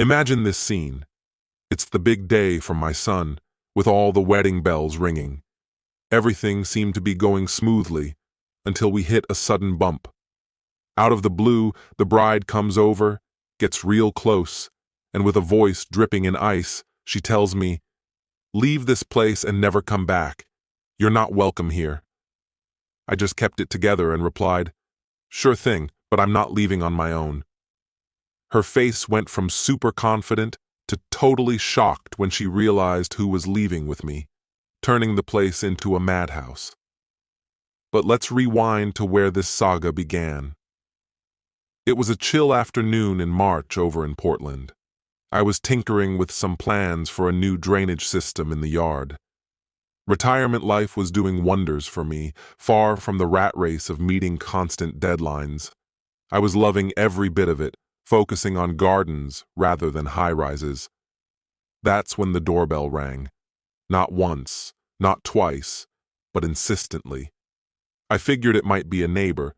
Imagine this scene. It's the big day for my son, with all the wedding bells ringing. Everything seemed to be going smoothly until we hit a sudden bump. Out of the blue, the bride comes over, gets real close, and with a voice dripping in ice, she tells me, "Leave this place and never come back. You're not welcome here." I just kept it together and replied, "Sure thing, but I'm not leaving on my own." Her face went from super confident to totally shocked when she realized who was leaving with me, turning the place into a madhouse. But let's rewind to where this saga began. It was a chill afternoon in March over in Portland. I was tinkering with some plans for a new drainage system in the yard. Retirement life was doing wonders for me, far from the rat race of meeting constant deadlines. I was loving every bit of it, focusing on gardens rather than high-rises. That's when the doorbell rang. Not once, not twice, but insistently. I figured it might be a neighbor,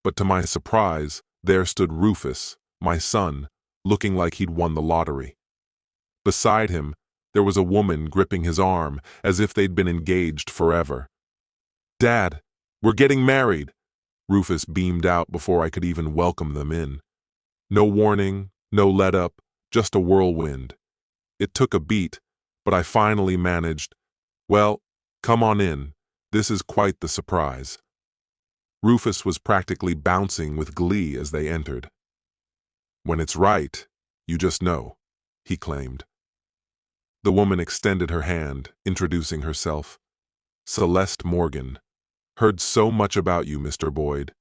but to my surprise, there stood Rufus, my son, looking like he'd won the lottery. Beside him, there was a woman gripping his arm as if they'd been engaged forever. "Dad, we're getting married!" Rufus beamed out before I could even welcome them in. No warning, no let-up, just a whirlwind. It took a beat, but I finally managed, "Well, come on in. This is quite the surprise." Rufus was practically bouncing with glee as they entered. "When it's right, you just know," he claimed. The woman extended her hand, introducing herself. "Celeste Morgan. Heard so much about you, Mr. Boyd.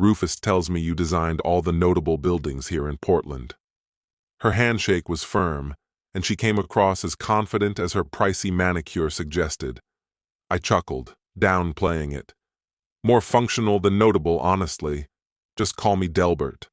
Rufus tells me you designed all the notable buildings here in Portland." Her handshake was firm, and she came across as confident as her pricey manicure suggested. I chuckled, downplaying it. "More functional than notable, honestly. Just call me Delbert."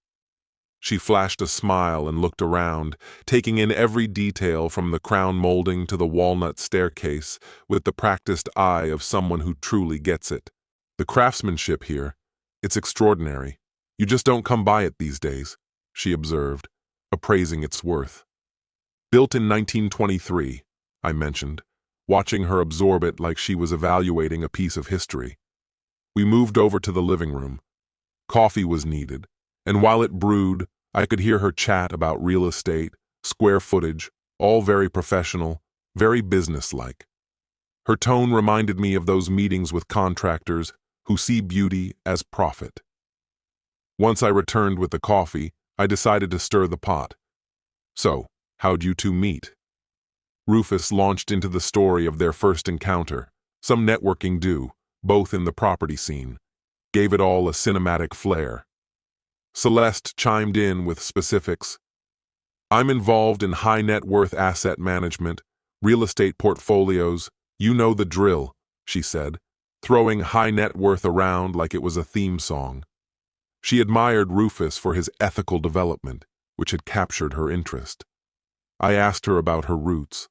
She flashed a smile and looked around, taking in every detail from the crown molding to the walnut staircase with the practiced eye of someone who truly gets it. "The craftsmanship here, it's extraordinary. You just don't come by it these days," she observed, appraising its worth. "Built in 1923, I mentioned, watching her absorb it like she was evaluating a piece of history. We moved over to the living room. Coffee was needed, and while it brewed, I could hear her chat about real estate, square footage, all very professional, very businesslike. Her tone reminded me of those meetings with contractors who see beauty as profit. Once I returned with the coffee, I decided to stir the pot. "So, how'd you two meet?" Rufus launched into the story of their first encounter, some networking do, both in the property scene, gave it all a cinematic flair. Celeste chimed in with specifics. "I'm involved in high net worth asset management, real estate portfolios, you know the drill," she said, throwing high net worth around like it was a theme song. She admired Rufus for his ethical development, which had captured her interest. I asked her about her roots.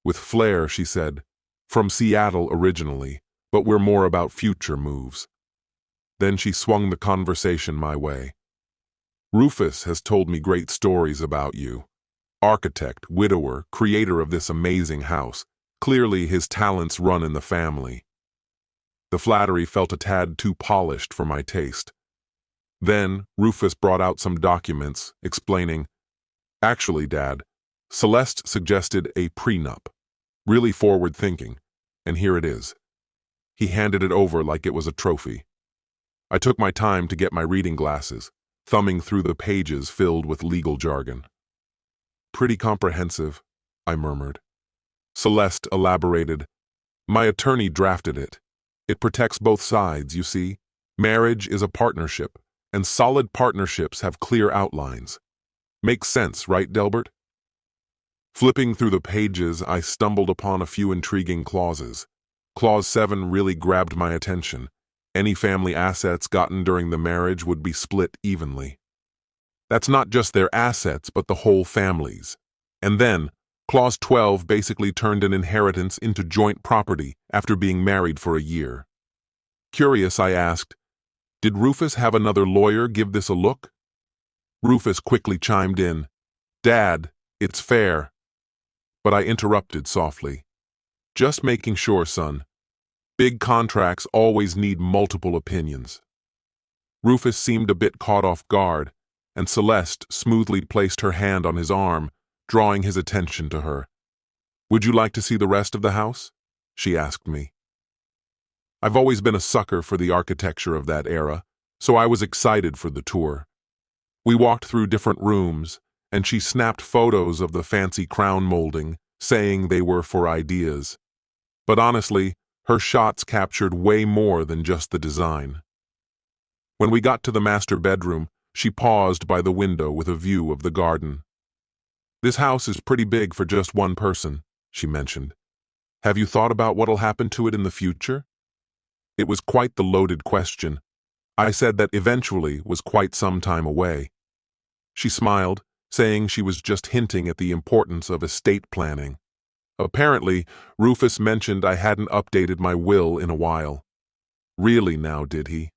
With flair, she said, "From Seattle originally, but we're more about future moves." Then she swung the conversation my way. "Rufus has told me great stories about you. Architect, widower, creator of this amazing house. Clearly his talents run in the family." The flattery felt a tad too polished for my taste. Then Rufus brought out some documents, explaining, "Actually, Dad, Celeste suggested a prenup. Really forward-thinking, and here it is." He handed it over like it was a trophy. I took my time to get my reading glasses, thumbing through the pages filled with legal jargon. "Pretty comprehensive," I murmured. Celeste elaborated, "My attorney drafted it. It protects both sides, you see. Marriage is a partnership, and solid partnerships have clear outlines. Makes sense, right, Delbert?" Flipping through the pages, I stumbled upon a few intriguing clauses. Clause 7 really grabbed my attention. Any family assets gotten during the marriage would be split evenly. That's not just their assets, but the whole family's. And then, Clause 12 basically turned an inheritance into joint property after being married for a year. Curious, I asked, "Did Rufus have another lawyer give this a look?" Rufus quickly chimed in, "Dad, It's fair. But I interrupted softly. Just making sure, son. Big contracts always need multiple opinions. Rufus seemed a bit caught off guard, and Celeste smoothly placed her hand on his arm, drawing his attention to her. Would you like to see the rest of the house? She asked me. I've always been a sucker for the architecture of that era, so I was excited for the tour. We walked through different rooms, and she snapped photos of the fancy crown molding, saying they were for ideas. But honestly, her shots captured way more than just the design. When we got to the master bedroom, she paused by the window with a view of the garden. This house is pretty big for just one person, she mentioned. Have you thought about what'll happen to it in the future? It was quite the loaded question. I said that eventually was quite some time away. She smiled, saying she was just hinting at the importance of estate planning. Apparently, Rufus mentioned I hadn't updated my will in a while. Really now, did he?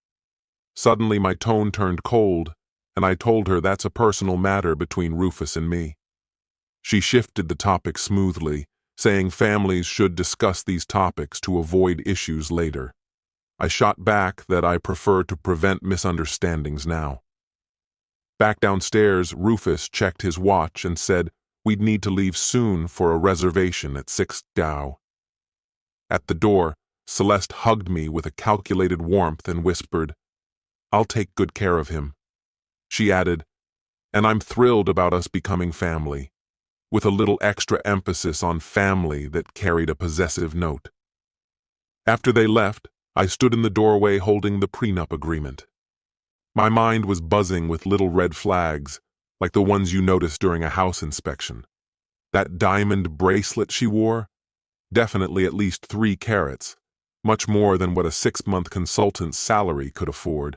Suddenly my tone turned cold, and I told her that's a personal matter between Rufus and me. She shifted the topic smoothly, saying families should discuss these topics to avoid issues later. I shot back that I prefer to prevent misunderstandings now. Back downstairs, Rufus checked his watch and said we'd need to leave soon for a reservation at 6 Dow. At the door, Celeste hugged me with a calculated warmth and whispered, I'll take good care of him. She added, and I'm thrilled about us becoming family, with a little extra emphasis on family that carried a possessive note. After they left, I stood in the doorway holding the prenup agreement. My mind was buzzing with little red flags, like the ones you notice during a house inspection. That diamond bracelet she wore? Definitely at least 3 carats, much more than what a 6-month consultant's salary could afford.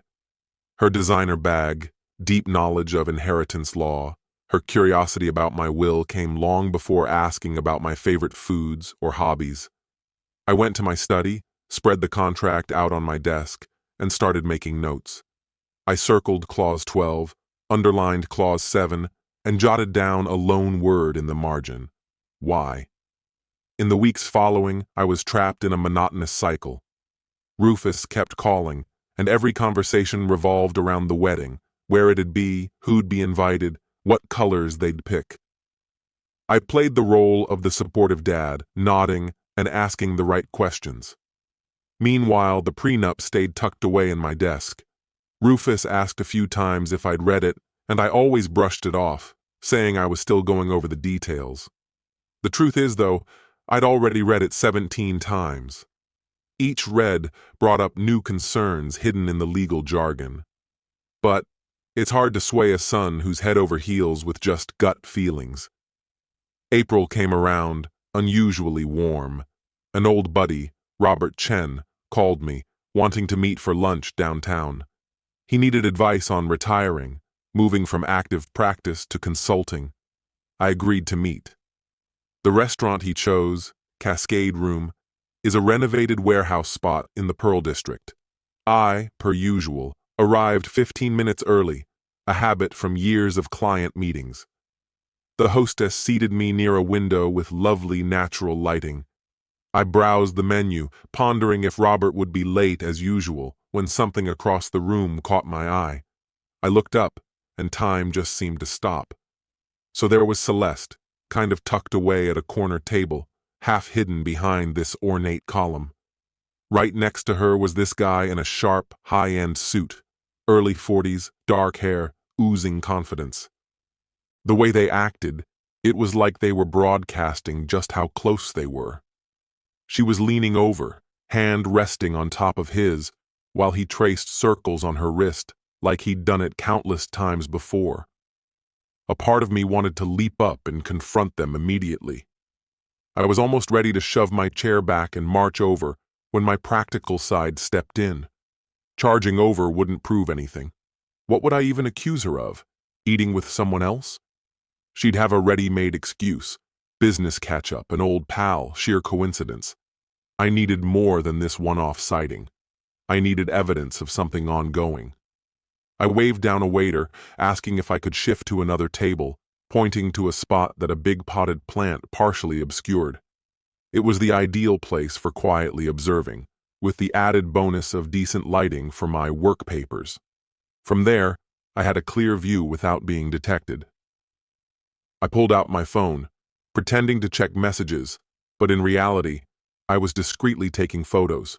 Her designer bag, deep knowledge of inheritance law, her curiosity about my will came long before asking about my favorite foods or hobbies. I went to my study, spread the contract out on my desk, and started making notes. I circled Clause 12, underlined Clause 7, and jotted down a lone word in the margin. Why? In the weeks following, I was trapped in a monotonous cycle. Rufus kept calling, and every conversation revolved around the wedding, where it'd be, who'd be invited, what colors they'd pick. I played the role of the supportive dad, nodding and asking the right questions. Meanwhile, the prenup stayed tucked away in my desk. Rufus asked a few times if I'd read it, and I always brushed it off, saying I was still going over the details. The truth is, though, I'd already read it 17 times. Each read brought up new concerns hidden in the legal jargon. But it's hard to sway a son who's head over heels with just gut feelings. April came around, unusually warm. An old buddy, Robert Chen, called me, wanting to meet for lunch downtown. He needed advice on retiring, moving from active practice to consulting. I agreed to meet. The restaurant he chose, Cascade Room, is a renovated warehouse spot in the Pearl District. I, per usual, arrived 15 minutes early, a habit from years of client meetings. The hostess seated me near a window with lovely natural lighting. I browsed the menu, pondering if Robert would be late as usual, when something across the room caught my eye. I looked up, and time just seemed to stop. So there was Celeste, kind of tucked away at a corner table, half hidden behind this ornate column. Right next to her was this guy in a sharp, high-end suit, early 40s, dark hair, oozing confidence. The way they acted, it was like they were broadcasting just how close they were. She was leaning over, hand resting on top of his, while he traced circles on her wrist, like he'd done it countless times before. A part of me wanted to leap up and confront them immediately. I was almost ready to shove my chair back and march over when my practical side stepped in. Charging over wouldn't prove anything. What would I even accuse her of? Eating with someone else? She'd have a ready-made excuse. Business catch-up, an old pal, sheer coincidence. I needed more than this one-off sighting. I needed evidence of something ongoing. I waved down a waiter, asking if I could shift to another table, pointing to a spot that a big potted plant partially obscured. It was the ideal place for quietly observing, with the added bonus of decent lighting for my work papers. From there, I had a clear view without being detected. I pulled out my phone, pretending to check messages, but in reality, I was discreetly taking photos.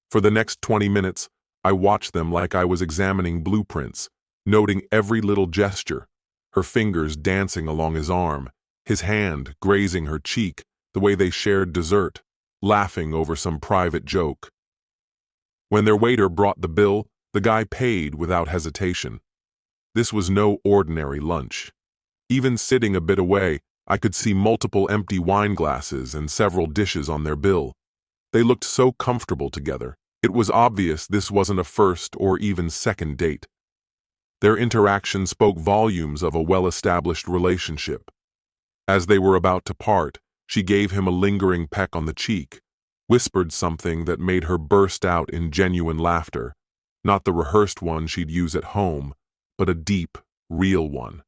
For the next 20 minutes, I watched them like I was examining blueprints, noting every little gesture, her fingers dancing along his arm, his hand grazing her cheek, the way they shared dessert, laughing over some private joke. When their waiter brought the bill, the guy paid without hesitation. This was no ordinary lunch. Even sitting a bit away, I could see multiple empty wine glasses and several dishes on their bill. They looked so comfortable together. It was obvious this wasn't a first or even second date. Their interaction spoke volumes of a well-established relationship. As they were about to part, she gave him a lingering peck on the cheek, whispered something that made her burst out in genuine laughter, not the rehearsed one she'd use at home, but a deep, real one.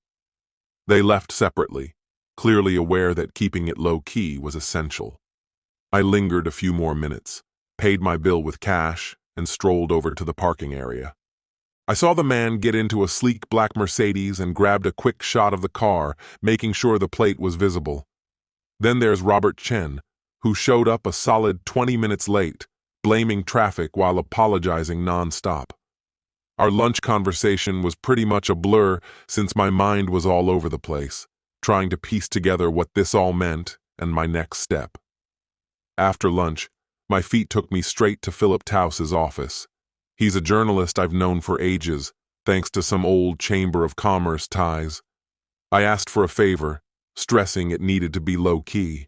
They left separately, clearly aware that keeping it low-key was essential. I lingered a few more minutes, paid my bill with cash, and strolled over to the parking area. I saw the man get into a sleek black Mercedes and grabbed a quick shot of the car, making sure the plate was visible. Then there's Robert Chen, who showed up a solid 20 minutes late, blaming traffic while apologizing non-stop. Our lunch conversation was pretty much a blur since my mind was all over the place, trying to piece together what this all meant and my next step. After lunch, my feet took me straight to Philip Taus's office. He's a journalist I've known for ages, thanks to some old Chamber of Commerce ties. I asked for a favor, stressing it needed to be low-key.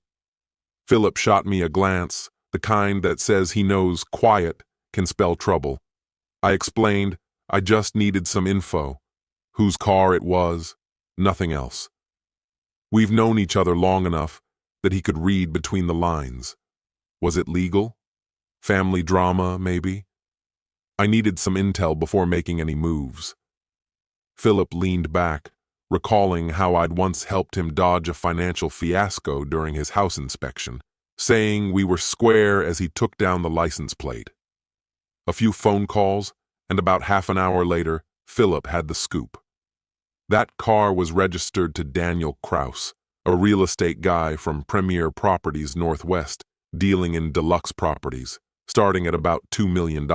Philip shot me a glance, the kind that says he knows quiet can spell trouble. I explained I just needed some info, whose car it was, nothing else. We've known each other long enough that he could read between the lines. Was it legal? Family drama, maybe? I needed some intel before making any moves. Philip leaned back, recalling how I'd once helped him dodge a financial fiasco during his house inspection, saying we were square as he took down the license plate. A few phone calls, and about half an hour later, Philip had the scoop. That car was registered to Daniel Kraus, a real estate guy from Premier Properties Northwest, dealing in deluxe properties, starting at about $2 million.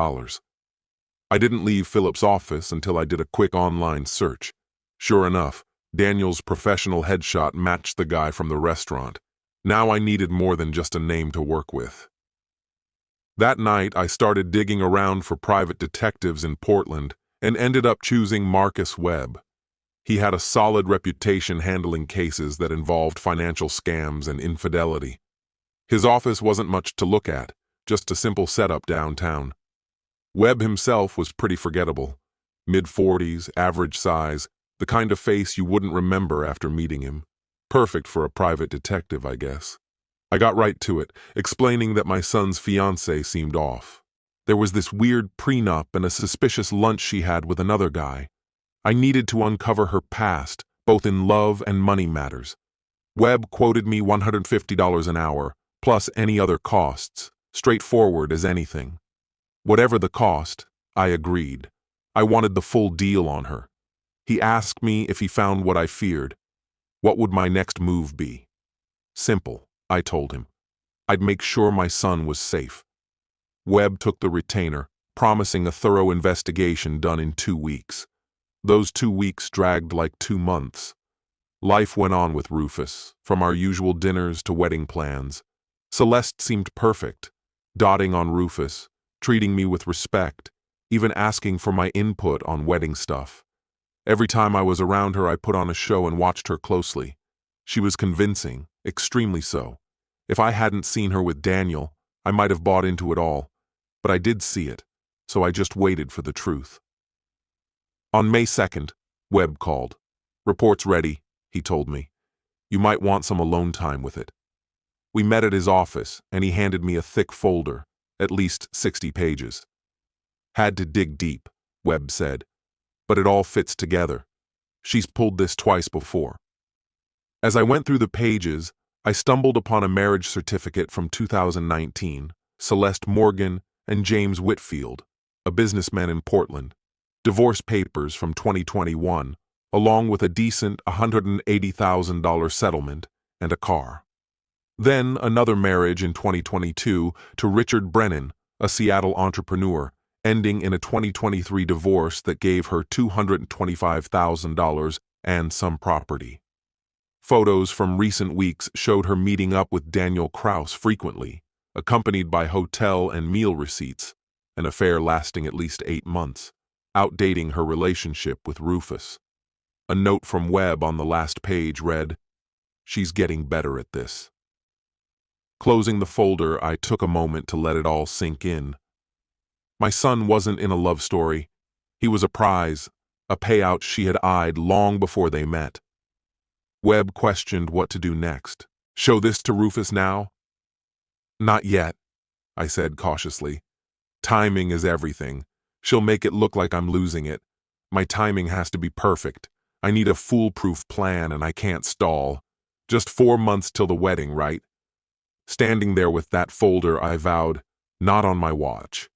I didn't leave Philip's office until I did a quick online search. Sure enough, Daniel's professional headshot matched the guy from the restaurant. Now I needed more than just a name to work with. That night, I started digging around for private detectives in Portland and ended up choosing Marcus Webb. He had a solid reputation handling cases that involved financial scams and infidelity. His office wasn't much to look at, just a simple setup downtown. Webb himself was pretty forgettable. Mid-40s, average size, the kind of face you wouldn't remember after meeting him. Perfect for a private detective, I guess. I got right to it, explaining that my son's fiancée seemed off. There was this weird prenup and a suspicious lunch she had with another guy. I needed to uncover her past, both in love and money matters. Webb quoted me $150 an hour, plus any other costs, straightforward as anything. Whatever the cost, I agreed. I wanted the full deal on her. He asked me if he found what I feared. What would my next move be? Simple, I told him. I'd make sure my son was safe. Webb took the retainer, promising a thorough investigation done in 2 weeks. Those 2 weeks dragged like 2 months. Life went on with Rufus, from our usual dinners to wedding plans. Celeste seemed perfect, dotting on Rufus, treating me with respect, even asking for my input on wedding stuff. Every time I was around her, I put on a show and watched her closely. She was convincing, extremely so. If I hadn't seen her with Daniel, I might have bought into it all, but I did see it, so I just waited for the truth. On May 2nd, Webb called. "Report's ready," he told me. "You might want some alone time with it." We met at his office, and he handed me a thick folder, at least 60 pages. "Had to dig deep," Webb said, "but it all fits together. She's pulled this twice before. As I went through the pages, I stumbled upon a marriage certificate from 2019, Celeste Morgan and James Whitfield, a businessman in Portland, divorce papers from 2021, along with a decent $180,000 settlement and a car. Then another marriage in 2022 to Richard Brennan, a Seattle entrepreneur, ending in a 2023 divorce that gave her $225,000 and some property. Photos from recent weeks showed her meeting up with Daniel Kraus frequently, accompanied by hotel and meal receipts, an affair lasting at least 8 months, outdating her relationship with Rufus. A note from Webb on the last page read, "She's getting better at this." Closing the folder, I took a moment to let it all sink in. My son wasn't in a love story. He was a prize, a payout she had eyed long before they met. Webb questioned what to do next. Show this to Rufus now? Not yet, I said cautiously. Timing is everything. She'll make it look like I'm losing it. My timing has to be perfect. I need a foolproof plan and I can't stall. Just 4 months till the wedding, right? Standing there with that folder, I vowed, not on my watch.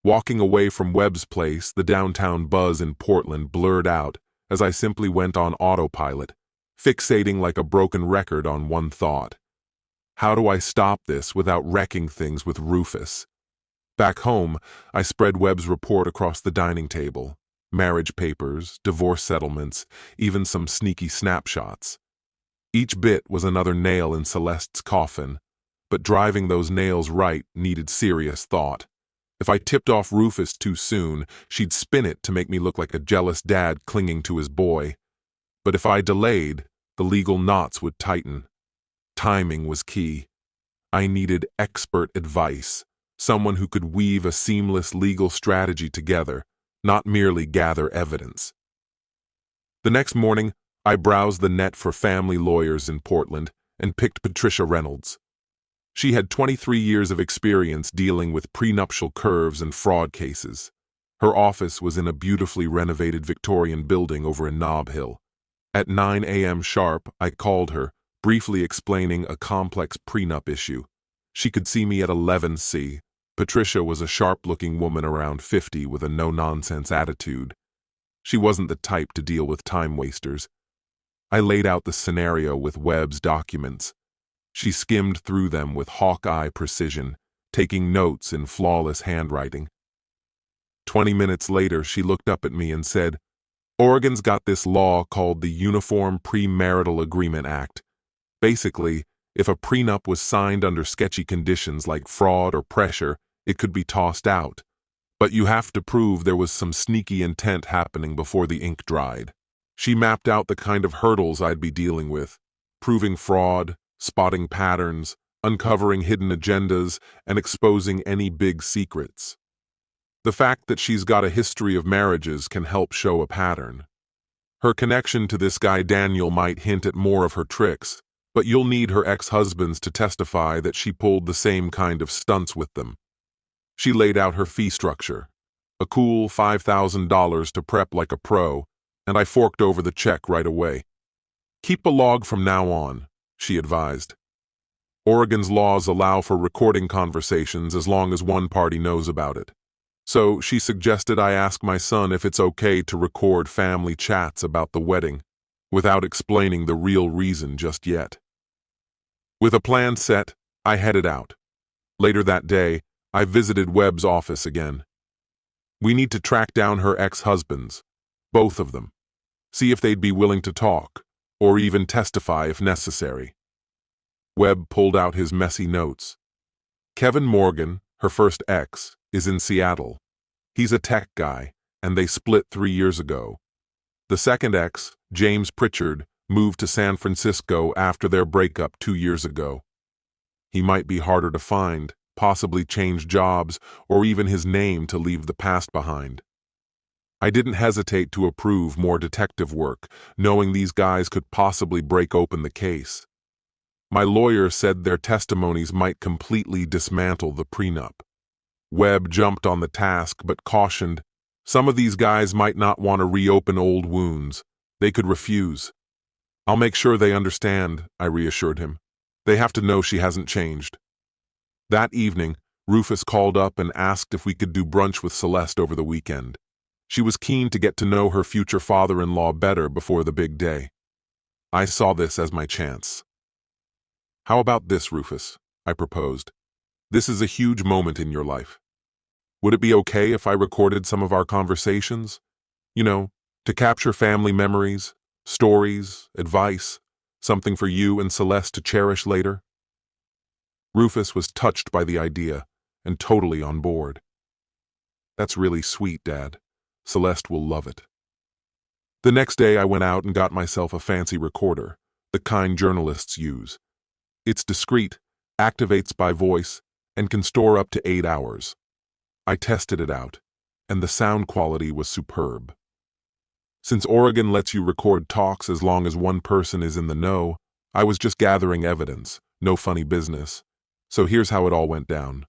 Walking away from Webb's place, the downtown buzz in Portland blurred out as I simply went on autopilot, fixating like a broken record on one thought. How do I stop this without wrecking things with Rufus? Back home, I spread Webb's report across the dining table. Marriage papers, divorce settlements, even some sneaky snapshots. Each bit was another nail in Celeste's coffin, but driving those nails right needed serious thought. If I tipped off Rufus too soon, she'd spin it to make me look like a jealous dad clinging to his boy. But if I delayed, the legal knots would tighten. Timing was key. I needed expert advice, someone who could weave a seamless legal strategy together, not merely gather evidence. The next morning, I browsed the net for family lawyers in Portland and picked Patricia Reynolds. She had 23 years of experience dealing with prenuptial curves and fraud cases. Her office was in a beautifully renovated Victorian building over in Nob Hill. At 9 a.m. sharp, I called her, briefly explaining a complex prenup issue. She could see me at 11C. Patricia was a sharp-looking woman around 50 with a no-nonsense attitude. She wasn't the type to deal with time-wasters. I laid out the scenario with Webb's documents. She skimmed through them with hawk-eye precision, taking notes in flawless handwriting. 20 minutes later, she looked up at me and said, "Oregon's got this law called the Uniform Premarital Agreement Act. Basically, if a prenup was signed under sketchy conditions like fraud or pressure, it could be tossed out. But you have to prove there was some sneaky intent happening before the ink dried." She mapped out the kind of hurdles I'd be dealing with, proving fraud, spotting patterns, uncovering hidden agendas, and exposing any big secrets. The fact that she's got a history of marriages can help show a pattern. Her connection to this guy Daniel might hint at more of her tricks, but you'll need her ex-husbands to testify that she pulled the same kind of stunts with them. She laid out her fee structure. A cool $5,000 to prep like a pro, and I forked over the check right away. "Keep a log from now on," she advised. Oregon's laws allow for recording conversations as long as one party knows about it. So she suggested I ask my son if it's okay to record family chats about the wedding, without explaining the real reason just yet. With a plan set, I headed out. Later that day, I visited Webb's office again. We need to track down her ex-husbands, both of them, see if they'd be willing to talk, or even testify if necessary. Webb pulled out his messy notes. Kevin Morgan, her first ex, is in Seattle. He's a tech guy, and they split 3 years ago. The second ex, James Pritchard, moved to San Francisco after their breakup 2 years ago. He might be harder to find, possibly change jobs, or even his name to leave the past behind. I didn't hesitate to approve more detective work, knowing these guys could possibly break open the case. My lawyer said their testimonies might completely dismantle the prenup. Webb jumped on the task but cautioned, some of these guys might not want to reopen old wounds. They could refuse. I'll make sure they understand, I reassured him. They have to know she hasn't changed. That evening, Rufus called up and asked if we could do brunch with Celeste over the weekend. She was keen to get to know her future father-in-law better before the big day. I saw this as my chance. How about this, Rufus? I proposed. This is a huge moment in your life. Would it be okay if I recorded some of our conversations? You know, to capture family memories, stories, advice, something for you and Celeste to cherish later? Rufus was touched by the idea and totally on board. That's really sweet, Dad. Celeste will love it. The next day I went out and got myself a fancy recorder, the kind journalists use. It's discreet, activates by voice, and can store up to 8 hours. I tested it out, and the sound quality was superb. Since Oregon lets you record talks as long as one person is in the know, I was just gathering evidence, no funny business. So here's how it all went down.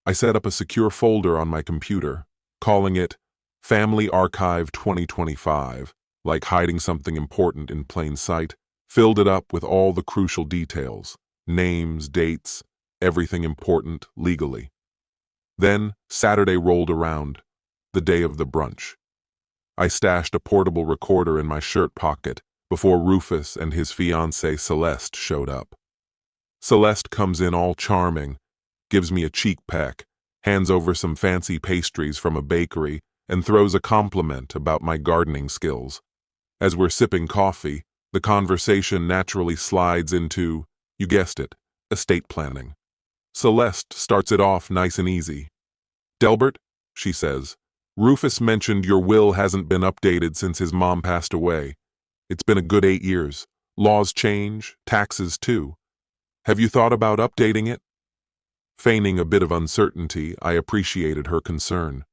I set up a secure folder on my computer, calling it Family Archive 2025, like hiding something important in plain sight, filled it up with all the crucial details, names, dates, everything important legally. Then Saturday rolled around, the day of the brunch. I stashed a portable recorder in my shirt pocket before Rufus and his fiancée Celeste showed up. Celeste comes in all charming, gives me a cheek peck, hands over some fancy pastries from a bakery, and throws a compliment about my gardening skills. As we're sipping coffee, the conversation naturally slides into, you guessed it, estate planning. Celeste starts it off nice and easy. Delbert, she says, Rufus mentioned your will hasn't been updated since his mom passed away. It's been a good 8 years. Laws change, taxes too. Have you thought about updating it? Feigning a bit of uncertainty, I appreciated her concern.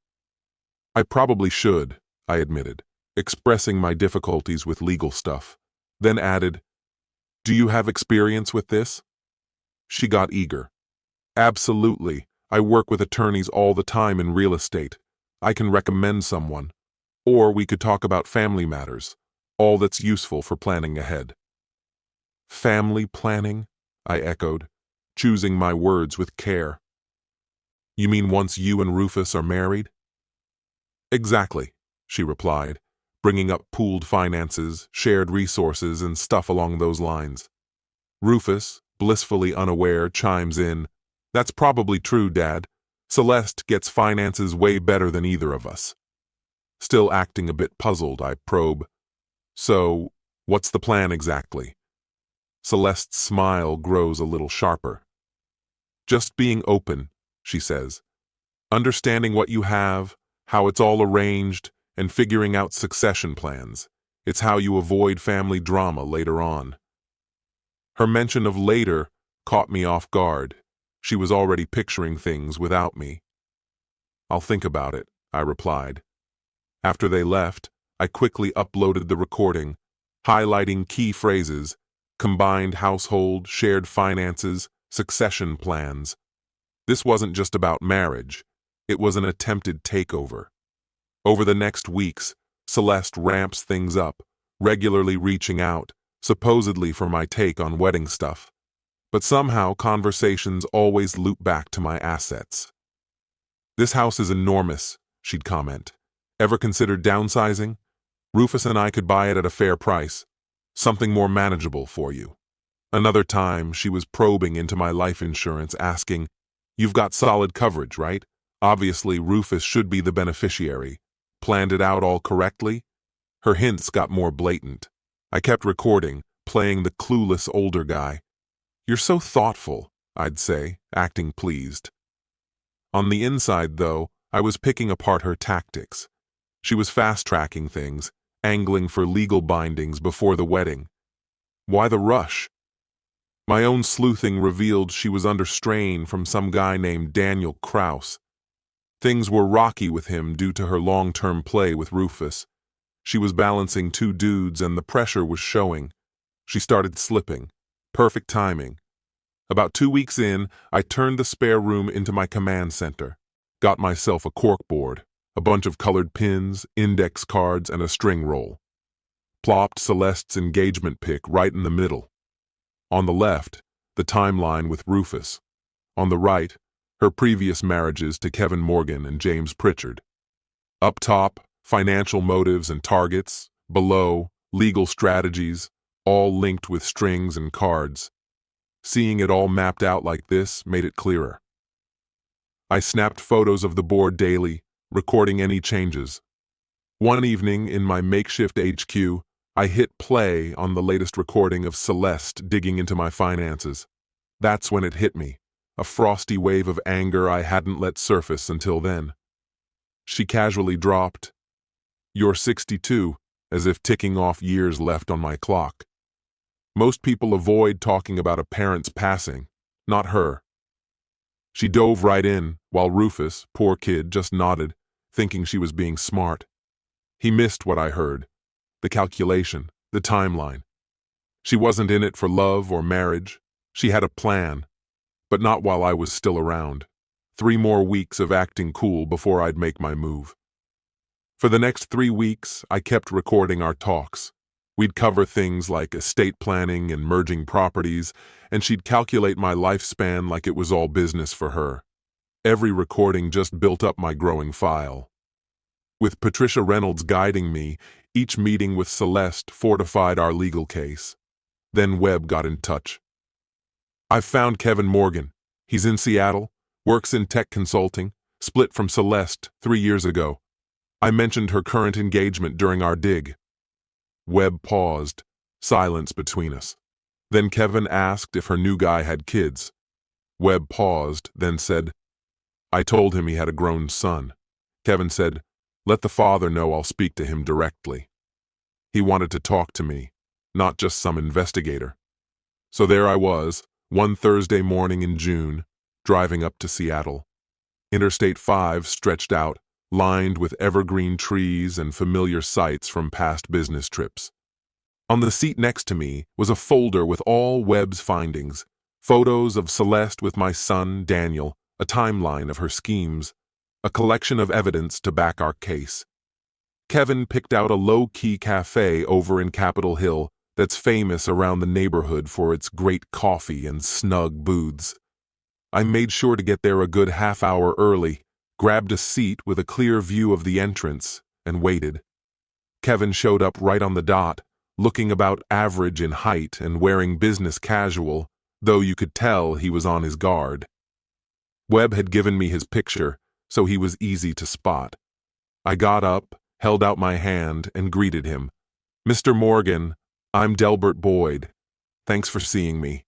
I probably should, I admitted, expressing my difficulties with legal stuff, then added, Do you have experience with this? She got eager. Absolutely. I work with attorneys all the time in real estate. I can recommend someone. Or we could talk about family matters, all that's useful for planning ahead. Family planning? I echoed, choosing my words with care. You mean once you and Rufus are married? Exactly, she replied, bringing up pooled finances, shared resources, and stuff along those lines. Rufus, blissfully unaware, chimes in, That's probably true, Dad. Celeste gets finances way better than either of us. Still acting a bit puzzled, I probe. So, what's the plan exactly? Celeste's smile grows a little sharper. Just being open, she says. Understanding what you have, how it's all arranged, and figuring out succession plans. It's how you avoid family drama later on. Her mention of later caught me off guard. She was already picturing things without me. I'll think about it, I replied. After they left, I quickly uploaded the recording, highlighting key phrases, combined household, shared finances, succession plans. This wasn't just about marriage. It was an attempted takeover. Over the next weeks, Celeste ramps things up, regularly reaching out, supposedly for my take on wedding stuff. But somehow conversations always loop back to my assets. This house is enormous, she'd comment. Ever considered downsizing? Rufus and I could buy it at a fair price. Something more manageable for you. Another time, she was probing into my life insurance, asking, You've got solid coverage, right? Obviously, Rufus should be the beneficiary. Planned it out all correctly? Her hints got more blatant. I kept recording, playing the clueless older guy. You're so thoughtful, I'd say, acting pleased. On the inside, though, I was picking apart her tactics. She was fast-tracking things, angling for legal bindings before the wedding. Why the rush? My own sleuthing revealed she was under strain from some guy named Daniel Kraus. Things were rocky with him due to her long-term play with Rufus. She was balancing 2 dudes and the pressure was showing. She started slipping. Perfect timing. About 2 weeks in, I turned the spare room into my command center. Got myself a corkboard, a bunch of colored pins, index cards, and a string roll. plopped Celeste's engagement pic right in the middle. On the left, the timeline with Rufus. On the right, her previous marriages to Kevin Morgan and James Pritchard. Up top, financial motives and targets. Below, legal strategies, all linked with strings and cards. Seeing it all mapped out like this made it clearer. I snapped photos of the board daily, recording any changes. One evening in my makeshift HQ, I hit play on the latest recording of Celeste digging into my finances. That's when it hit me, a frosty wave of anger I hadn't let surface until then. She casually dropped, "You're 62, as if ticking off years left on my clock. Most people avoid talking about a parent's passing, not her." She dove right in, while Rufus, poor kid, just nodded, thinking she was being smart. He missed what I heard, the calculation, the timeline. She wasn't in it for love or marriage. She had a plan, but not while I was still around. 3 more weeks of acting cool before I'd make my move. For the next 3 weeks, I kept recording our talks. We'd cover things like estate planning and merging properties, and she'd calculate my lifespan like it was all business for her. Every recording just built up my growing file. With Patricia Reynolds guiding me, each meeting with Celeste fortified our legal case. Then Webb got in touch. "I've found Kevin Morgan. He's in Seattle, works in tech consulting, split from Celeste 3 years ago. I mentioned her current engagement during our dig." Webb paused, silence between us. Then Kevin asked if her new guy had kids. Webb paused, then said, "I told him he had a grown son." Kevin said, "Let the father know I'll speak to him directly." He wanted to talk to me, not just some investigator. So there I was, one Thursday morning in June, driving up to Seattle. Interstate 5 stretched out, lined with evergreen trees and familiar sights from past business trips. On the seat next to me was a folder with all Webb's findings, photos of Celeste with my son, Daniel, a timeline of her schemes, a collection of evidence to back our case. Kevin picked out a low-key cafe over in Capitol Hill that's famous around the neighborhood for its great coffee and snug booths. I made sure to get there a good half-hour early, grabbed a seat with a clear view of the entrance, and waited. Kevin showed up right on the dot, looking about average in height and wearing business casual, though you could tell he was on his guard. Webb had given me his picture, so he was easy to spot. I got up, held out my hand, and greeted him. "Mr. Morgan, I'm Delbert Boyd. Thanks for seeing me."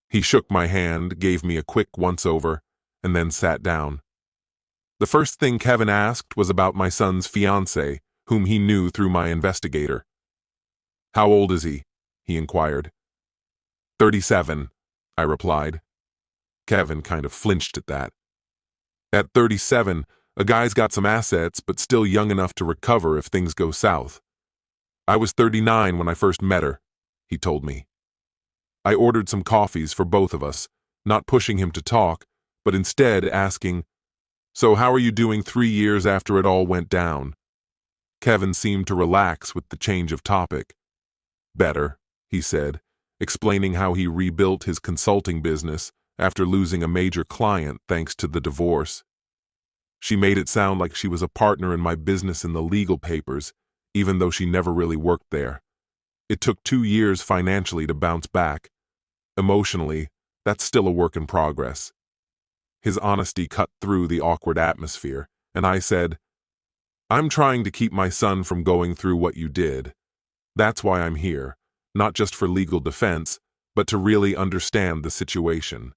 He shook my hand, gave me a quick once-over, and then sat down. The first thing Kevin asked was about my son's fiancée, whom he knew through my investigator. "How old is he?" he inquired. 37, I replied. Kevin kind of flinched at that. At 37, a guy's got some assets, but still young enough to recover if things go south. "I was 39 when I first met her," he told me. I ordered some coffees for both of us, not pushing him to talk, but instead asking, "So how are you doing 3 years after it all went down?" Kevin seemed to relax with the change of topic. "Better," he said, explaining how he rebuilt his consulting business after losing a major client thanks to the divorce. She made it sound like she was a partner in my business in the legal papers, even though she never really worked there. It took 2 years financially to bounce back. Emotionally, that's still a work in progress. His honesty cut through the awkward atmosphere, and I said, "I'm trying to keep my son from going through what you did. That's why I'm here, not just for legal defense, but to really understand the situation."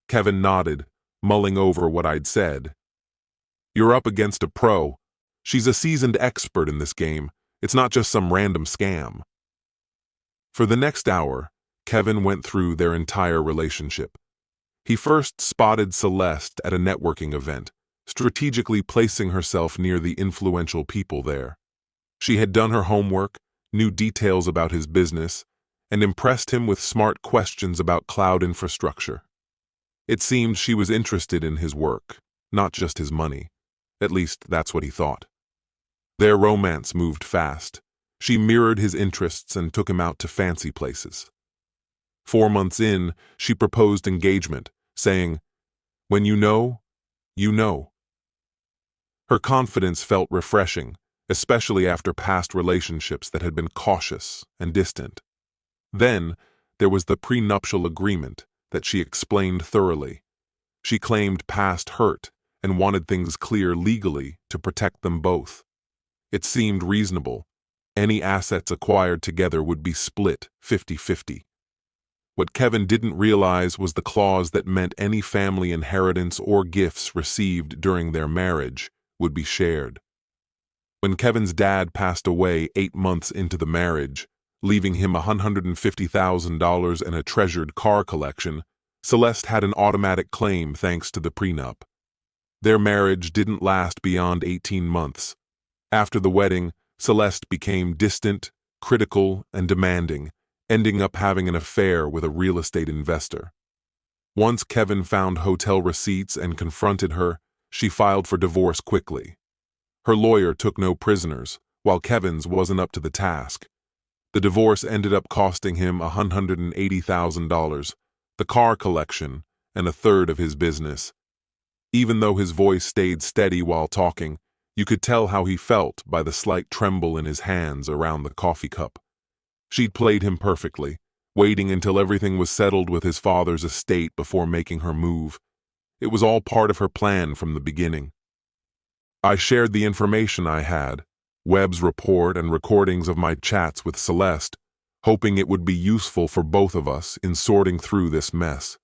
Kevin nodded, mulling over what I'd said. "You're up against a pro. She's a seasoned expert in this game. It's not just some random scam." For the next hour, Kevin went through their entire relationship. He first spotted Celeste at a networking event, strategically placing herself near the influential people there. She had done her homework, knew details about his business, and impressed him with smart questions about cloud infrastructure. It seemed she was interested in his work, not just his money. At least that's what he thought. Their romance moved fast. She mirrored his interests and took him out to fancy places. 4 months in, she proposed engagement, saying, "When you know, you know." Her confidence felt refreshing, especially after past relationships that had been cautious and distant. Then, there was the prenuptial agreement that she explained thoroughly. She claimed past hurt and wanted things clear legally to protect them both. It seemed reasonable. Any assets acquired together would be split 50-50. What Kevin didn't realize was the clause that meant any family inheritance or gifts received during their marriage would be shared. When Kevin's dad passed away 8 months into the marriage, leaving him $150,000 and a treasured car collection, Celeste had an automatic claim thanks to the prenup. Their marriage didn't last beyond 18 months. After the wedding, Celeste became distant, critical, and demanding, ending up having an affair with a real estate investor. Once Kevin found hotel receipts and confronted her, she filed for divorce quickly. Her lawyer took no prisoners, while Kevin's wasn't up to the task. The divorce ended up costing him $180,000, the car collection, and a third of his business. Even though his voice stayed steady while talking, you could tell how he felt by the slight tremble in his hands around the coffee cup. She'd played him perfectly, waiting until everything was settled with his father's estate before making her move. It was all part of her plan from the beginning. I shared the information I had, Webb's report and recordings of my chats with Celeste, hoping it would be useful for both of us in sorting through this mess.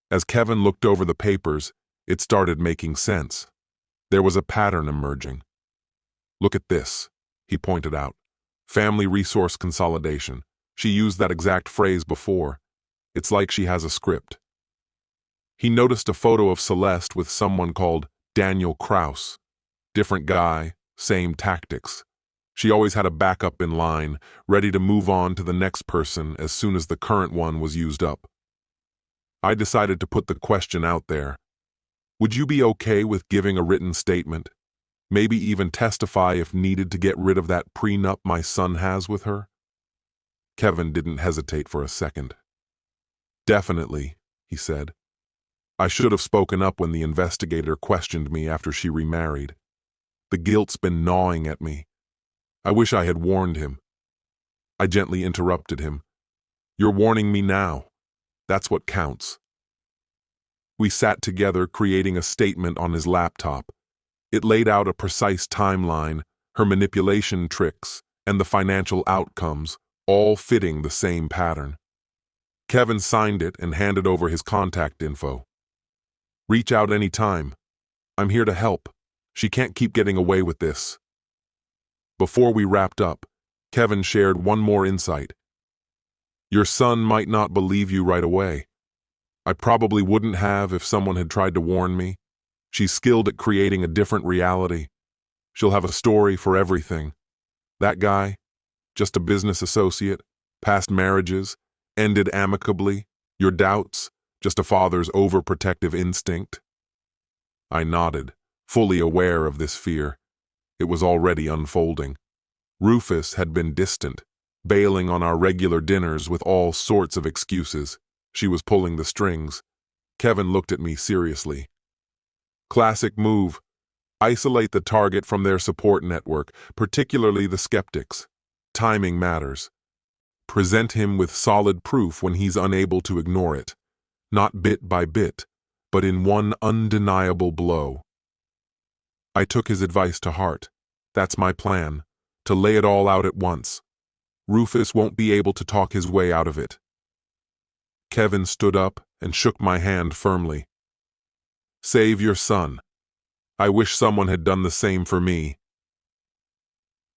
As Kevin looked over the papers, it started making sense. There was a pattern emerging. "Look at this," he pointed out. "Family resource consolidation." She used that exact phrase before. It's like she has a script. He noticed a photo of Celeste with someone called Daniel Kraus. Different guy, same tactics. She always had a backup in line, ready to move on to the next person as soon as the current one was used up. I decided to put the question out there. Would you be okay with giving a written statement? Maybe even testify if needed to get rid of that prenup my son has with her? Kevin didn't hesitate for a second. "Definitely," he said. "I should have spoken up when the investigator questioned me after she remarried. The guilt's been gnawing at me. I wish I had warned him." I gently interrupted him. "You're warning me now. That's what counts." We sat together creating a statement on his laptop. It laid out a precise timeline, her manipulation tricks, and the financial outcomes, all fitting the same pattern. Kevin signed it and handed over his contact info. "Reach out anytime. I'm here to help. She can't keep getting away with this." Before we wrapped up, Kevin shared one more insight. "Your son might not believe you right away. I probably wouldn't have if someone had tried to warn me. She's skilled at creating a different reality. She'll have a story for everything. That guy, just a business associate, past marriages, ended amicably. Your doubts, just a father's overprotective instinct." I nodded, fully aware of this fear. It was already unfolding. Rufus had been distant, bailing on our regular dinners with all sorts of excuses. She was pulling the strings. Kevin looked at me seriously. "Classic move. Isolate the target from their support network, particularly the skeptics. Timing matters. Present him with solid proof when he's unable to ignore it. Not bit by bit, but in one undeniable blow." I took his advice to heart. That's my plan, to lay it all out at once. Rufus won't be able to talk his way out of it. Kevin stood up and shook my hand firmly. "Save your son. I wish someone had done the same for me."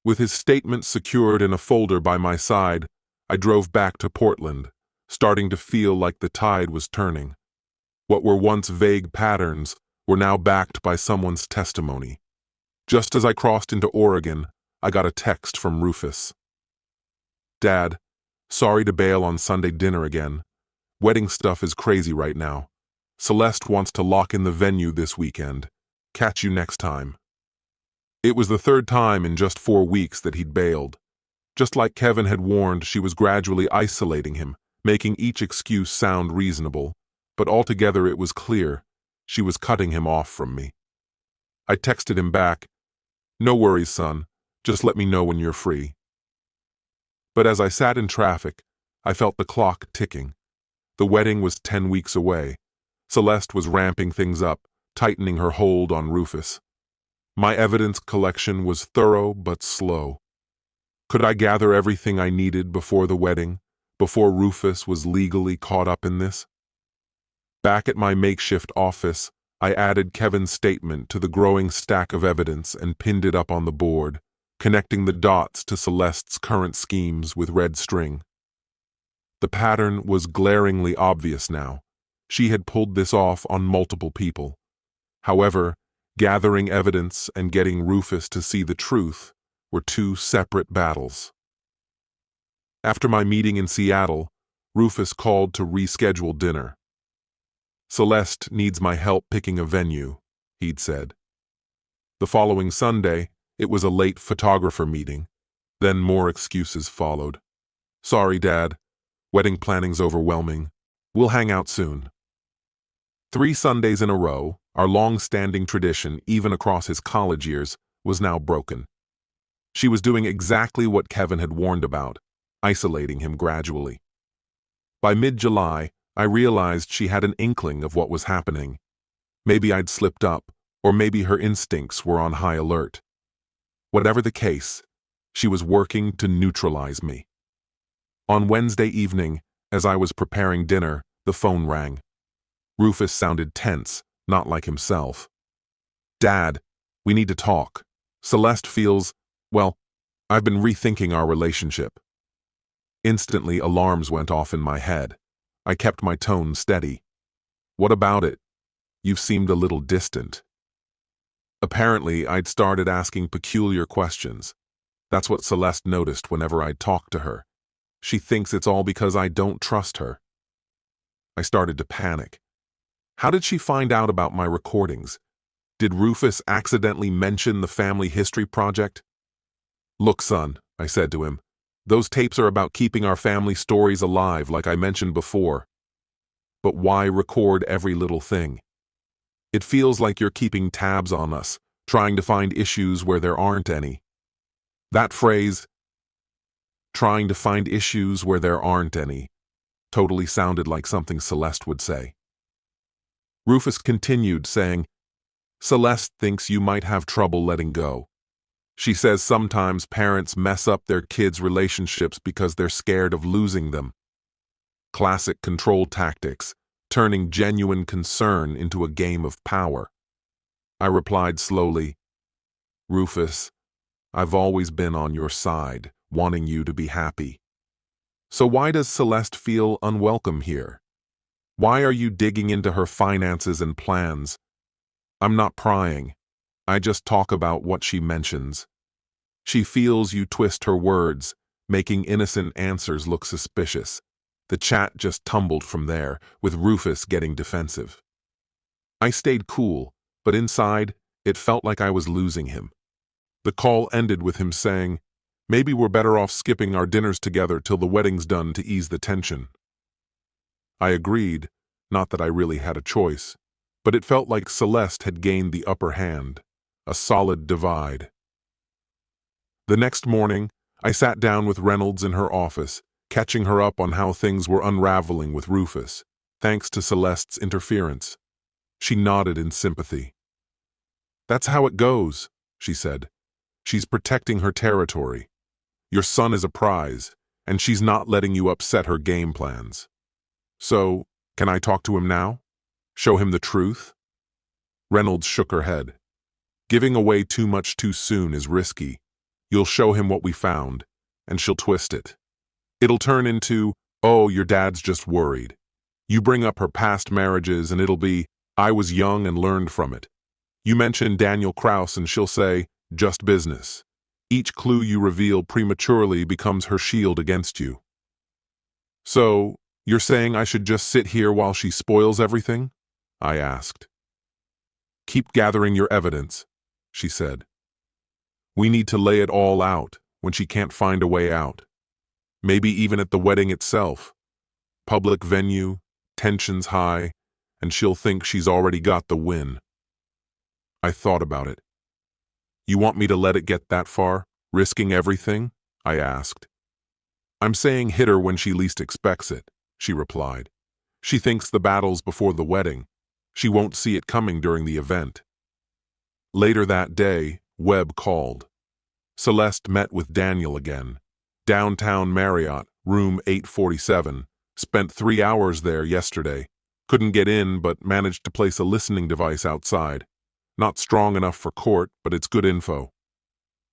With his statement secured in a folder by my side, I drove back to Portland, starting to feel like the tide was turning. What were once vague patterns were now backed by someone's testimony. Just as I crossed into Oregon, I got a text from Rufus. "Dad, sorry to bail on Sunday dinner again. Wedding stuff is crazy right now. Celeste wants to lock in the venue this weekend. Catch you next time." It was the third time in just 4 weeks that he'd bailed. Just like Kevin had warned, she was gradually isolating him, making each excuse sound reasonable, but altogether it was clear she was cutting him off from me. I texted him back, "No worries, son. Just let me know when you're free." But as I sat in traffic, I felt the clock ticking. The wedding was 10 weeks away. Celeste was ramping things up, tightening her hold on Rufus. My evidence collection was thorough but slow. Could I gather everything I needed before the wedding, before Rufus was legally caught up in this? Back at my makeshift office, I added Kevin's statement to the growing stack of evidence and pinned it up on the board, connecting the dots to Celeste's current schemes with red string. The pattern was glaringly obvious now. She had pulled this off on multiple people. However, gathering evidence and getting Rufus to see the truth were two separate battles. After my meeting in Seattle, Rufus called to reschedule dinner. "Celeste needs my help picking a venue," he'd said. The following Sunday, it was a late photographer meeting. Then more excuses followed. "Sorry, Dad. Wedding planning's overwhelming. We'll hang out soon." 3 Sundays in a row, our long-standing tradition, even across his college years, was now broken. She was doing exactly what Kevin had warned about, isolating him gradually. By mid-July, I realized she had an inkling of what was happening. Maybe I'd slipped up, or maybe her instincts were on high alert. Whatever the case, she was working to neutralize me. On Wednesday evening, as I was preparing dinner, the phone rang. Rufus sounded tense, not like himself. "Dad, we need to talk. Celeste feels, well, I've been rethinking our relationship." Instantly, alarms went off in my head. I kept my tone steady. "What about it? You've seemed a little distant." Apparently, I'd started asking peculiar questions. That's what Celeste noticed whenever I'd talk to her. She thinks it's all because I don't trust her. I started to panic. How did she find out about my recordings? Did Rufus accidentally mention the family history project? "Look, son," I said to him, "those tapes are about keeping our family stories alive, like I mentioned before. But why record every little thing? It feels like you're keeping tabs on us, trying to find issues where there aren't any." That phrase, "trying to find issues where there aren't any," totally sounded like something Celeste would say. Rufus continued, saying, "Celeste thinks you might have trouble letting go. She says sometimes parents mess up their kids' relationships because they're scared of losing them. Classic control tactics, turning genuine concern into a game of power." I replied slowly, "Rufus, I've always been on your side, wanting you to be happy. So why does Celeste feel unwelcome here? Why are you digging into her finances and plans? I'm not prying. I just talk about what she mentions. She feels you twist her words, making innocent answers look suspicious." The chat just tumbled from there, with Rufus getting defensive. I stayed cool, but inside, it felt like I was losing him. The call ended with him saying, "Maybe we're better off skipping our dinners together till the wedding's done to ease the tension." I agreed, not that I really had a choice, but it felt like Celeste had gained the upper hand, a solid divide. The next morning, I sat down with Reynolds in her office, catching her up on how things were unraveling with Rufus, thanks to Celeste's interference. She nodded in sympathy. "That's how it goes," she said. "She's protecting her territory. Your son is a prize, and she's not letting you upset her game plans. So, can I talk to him now? Show him the truth?" Reynolds shook her head. "Giving away too much too soon is risky. You'll show him what we found, and she'll twist it. It'll turn into, 'Oh, your dad's just worried.' You bring up her past marriages and it'll be, 'I was young and learned from it.' You mention Daniel Kraus and she'll say, 'Just business.' Each clue you reveal prematurely becomes her shield against you." "So, you're saying I should just sit here while she spoils everything?" I asked. "Keep gathering your evidence," she said. "We need to lay it all out, when she can't find a way out. Maybe even at the wedding itself. Public venue, tensions high, and she'll think she's already got the win. I thought about it. You want me to let it get that far, risking everything? I asked. I'm saying hit her when she least expects it, she replied. She thinks the battle's before the wedding. She won't see it coming during the event. Later that day, Webb called. Celeste met with Daniel again. Downtown Marriott, room 847. Spent 3 hours there yesterday. Couldn't get in, but managed to place a listening device outside. Not strong enough for court, but it's good info.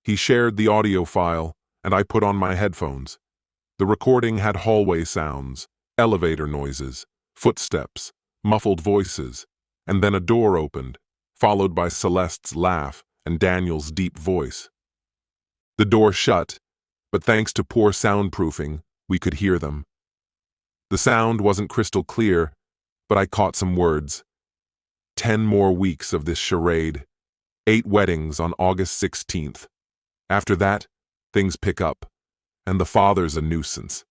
He shared the audio file, and I put on my headphones. The recording had hallway sounds, elevator noises, footsteps, muffled voices, and then a door opened, followed by Celeste's laugh and Daniel's deep voice. The door shut, but thanks to poor soundproofing, we could hear them. The sound wasn't crystal clear, but I caught some words. 10 more weeks of this charade. 8 weddings on August 16th. After that, things pick up, and the father's a nuisance.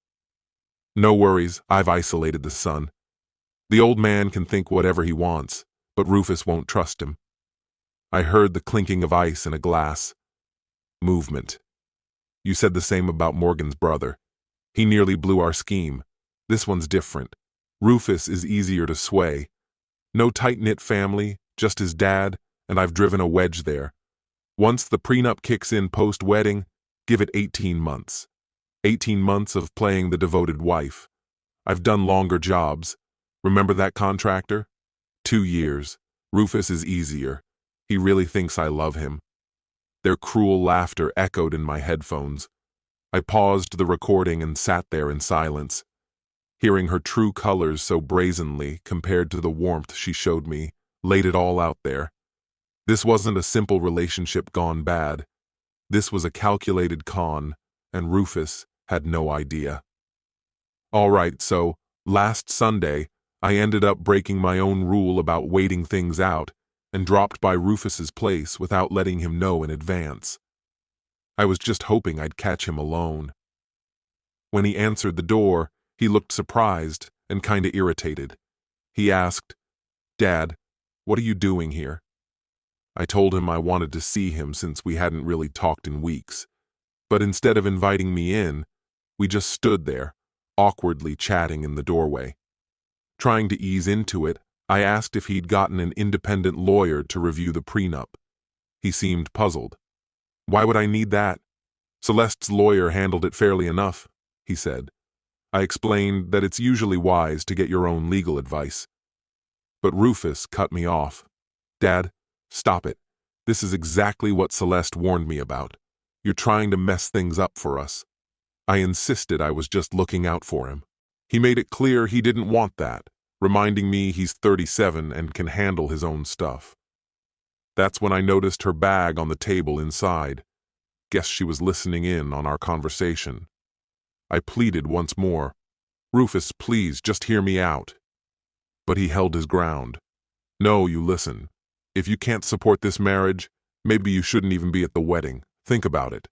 No worries, I've isolated the son. The old man can think whatever he wants, but Rufus won't trust him. I heard the clinking of ice in a glass. Movement. You said the same about Morgan's brother. He nearly blew our scheme. This one's different. Rufus is easier to sway. No tight-knit family, just his dad, and I've driven a wedge there. Once the prenup kicks in post-wedding, give it 18 months. 18 months of playing the devoted wife. I've done longer jobs. Remember that contractor? 2 years. Rufus is easier. He really thinks I love him. Their cruel laughter echoed in my headphones. I paused the recording and sat there in silence. Hearing her true colors so brazenly compared to the warmth she showed me, laid it all out there. This wasn't a simple relationship gone bad. This was a calculated con, and Rufus had no idea. All right, so, last Sunday, I ended up breaking my own rule about waiting things out and dropped by Rufus's place without letting him know in advance. I was just hoping I'd catch him alone. When he answered the door, he looked surprised and kinda irritated. He asked, "Dad, what are you doing here?" I told him I wanted to see him since we hadn't really talked in weeks. But instead of inviting me in, we just stood there, awkwardly chatting in the doorway. Trying to ease into it, I asked if he'd gotten an independent lawyer to review the prenup. He seemed puzzled. "Why would I need that? Celeste's lawyer handled it fairly enough," he said. I explained that it's usually wise to get your own legal advice. But Rufus cut me off. "Dad, stop it. This is exactly what Celeste warned me about. You're trying to mess things up for us." I insisted I was just looking out for him. He made it clear he didn't want that, reminding me he's 37 and can handle his own stuff. That's when I noticed her bag on the table inside. Guess she was listening in on our conversation. I pleaded once more. "Rufus, please, just hear me out." But he held his ground. "No, you listen. If you can't support this marriage, maybe you shouldn't even be at the wedding. Think about it."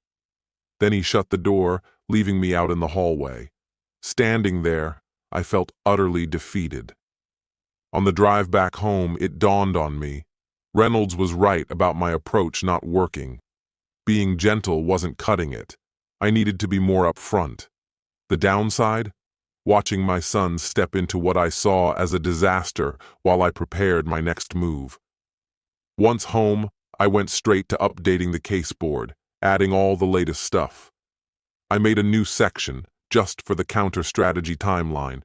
Then he shut the door, leaving me out in the hallway. Standing there, I felt utterly defeated. On the drive back home, it dawned on me. Reynolds was right about my approach not working. Being gentle wasn't cutting it. I needed to be more upfront. The downside? Watching my son step into what I saw as a disaster while I prepared my next move. Once home, I went straight to updating the case board, adding all the latest stuff. I made a new section, just for the counter-strategy timeline.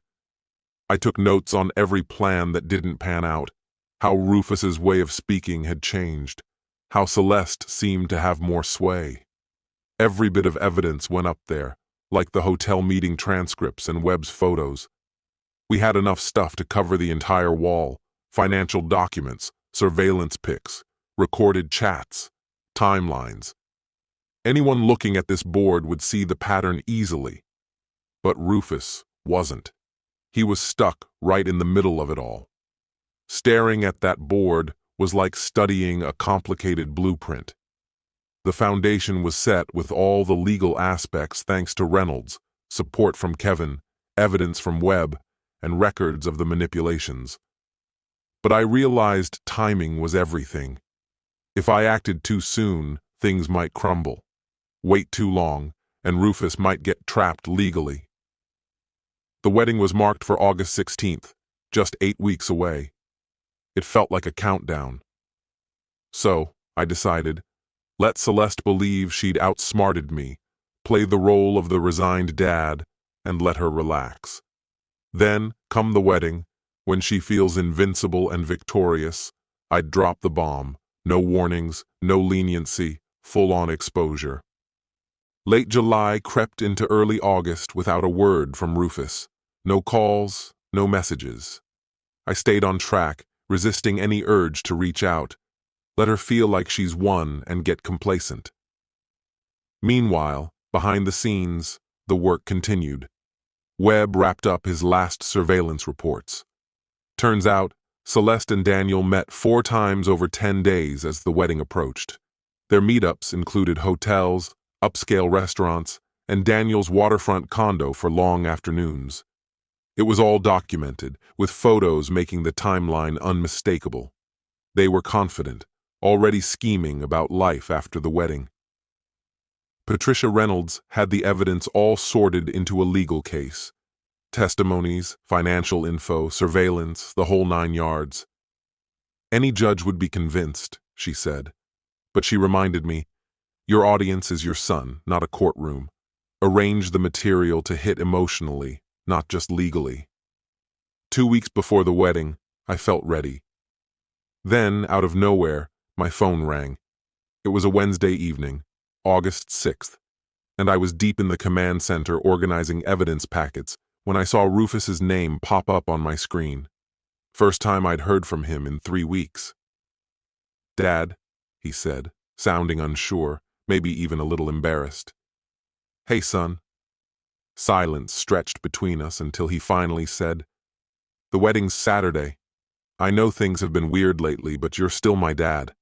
I took notes on every plan that didn't pan out, how Rufus's way of speaking had changed, how Celeste seemed to have more sway. Every bit of evidence went up there, like the hotel meeting transcripts and Webb's photos. We had enough stuff to cover the entire wall: financial documents, surveillance pics, recorded chats, timelines. Anyone looking at this board would see the pattern easily. But Rufus wasn't. He was stuck right in the middle of it all. Staring at that board was like studying a complicated blueprint. The foundation was set with all the legal aspects thanks to Reynolds, support from Kevin, evidence from Webb, and records of the manipulations. But I realized timing was everything. If I acted too soon, things might crumble. Wait too long, and Rufus might get trapped legally. The wedding was marked for August 16th, just 8 weeks away. It felt like a countdown. So, I decided, let Celeste believe she'd outsmarted me, play the role of the resigned dad, and let her relax. Then, come the wedding, when she feels invincible and victorious, I'd drop the bomb. No warnings, no leniency, full-on exposure. Late July crept into early August without a word from Rufus. No calls, no messages. I stayed on track, resisting any urge to reach out. Let her feel like she's won and get complacent. Meanwhile, behind the scenes, the work continued. Webb wrapped up his last surveillance reports. Turns out, Celeste and Daniel met 4 times over 10 days as the wedding approached. Their meetups included hotels, upscale restaurants, and Daniel's waterfront condo for long afternoons. It was all documented, with photos making the timeline unmistakable. They were confident, already scheming about life after the wedding. Patricia Reynolds had the evidence all sorted into a legal case. Testimonies, financial info, surveillance, the whole 9 yards. Any judge would be convinced, she said. But she reminded me, your audience is your son, not a courtroom. Arrange the material to hit emotionally, not just legally. 2 weeks before the wedding, I felt ready. Then, out of nowhere, my phone rang. It was a Wednesday evening, August 6th, and I was deep in the command center organizing evidence packets when I saw Rufus's name pop up on my screen. First time I'd heard from him in 3 weeks. "Dad," he said, sounding unsure, maybe even a little embarrassed. "Hey, son." Silence stretched between us until he finally said, "The wedding's Saturday. I know things have been weird lately, but you're still my dad.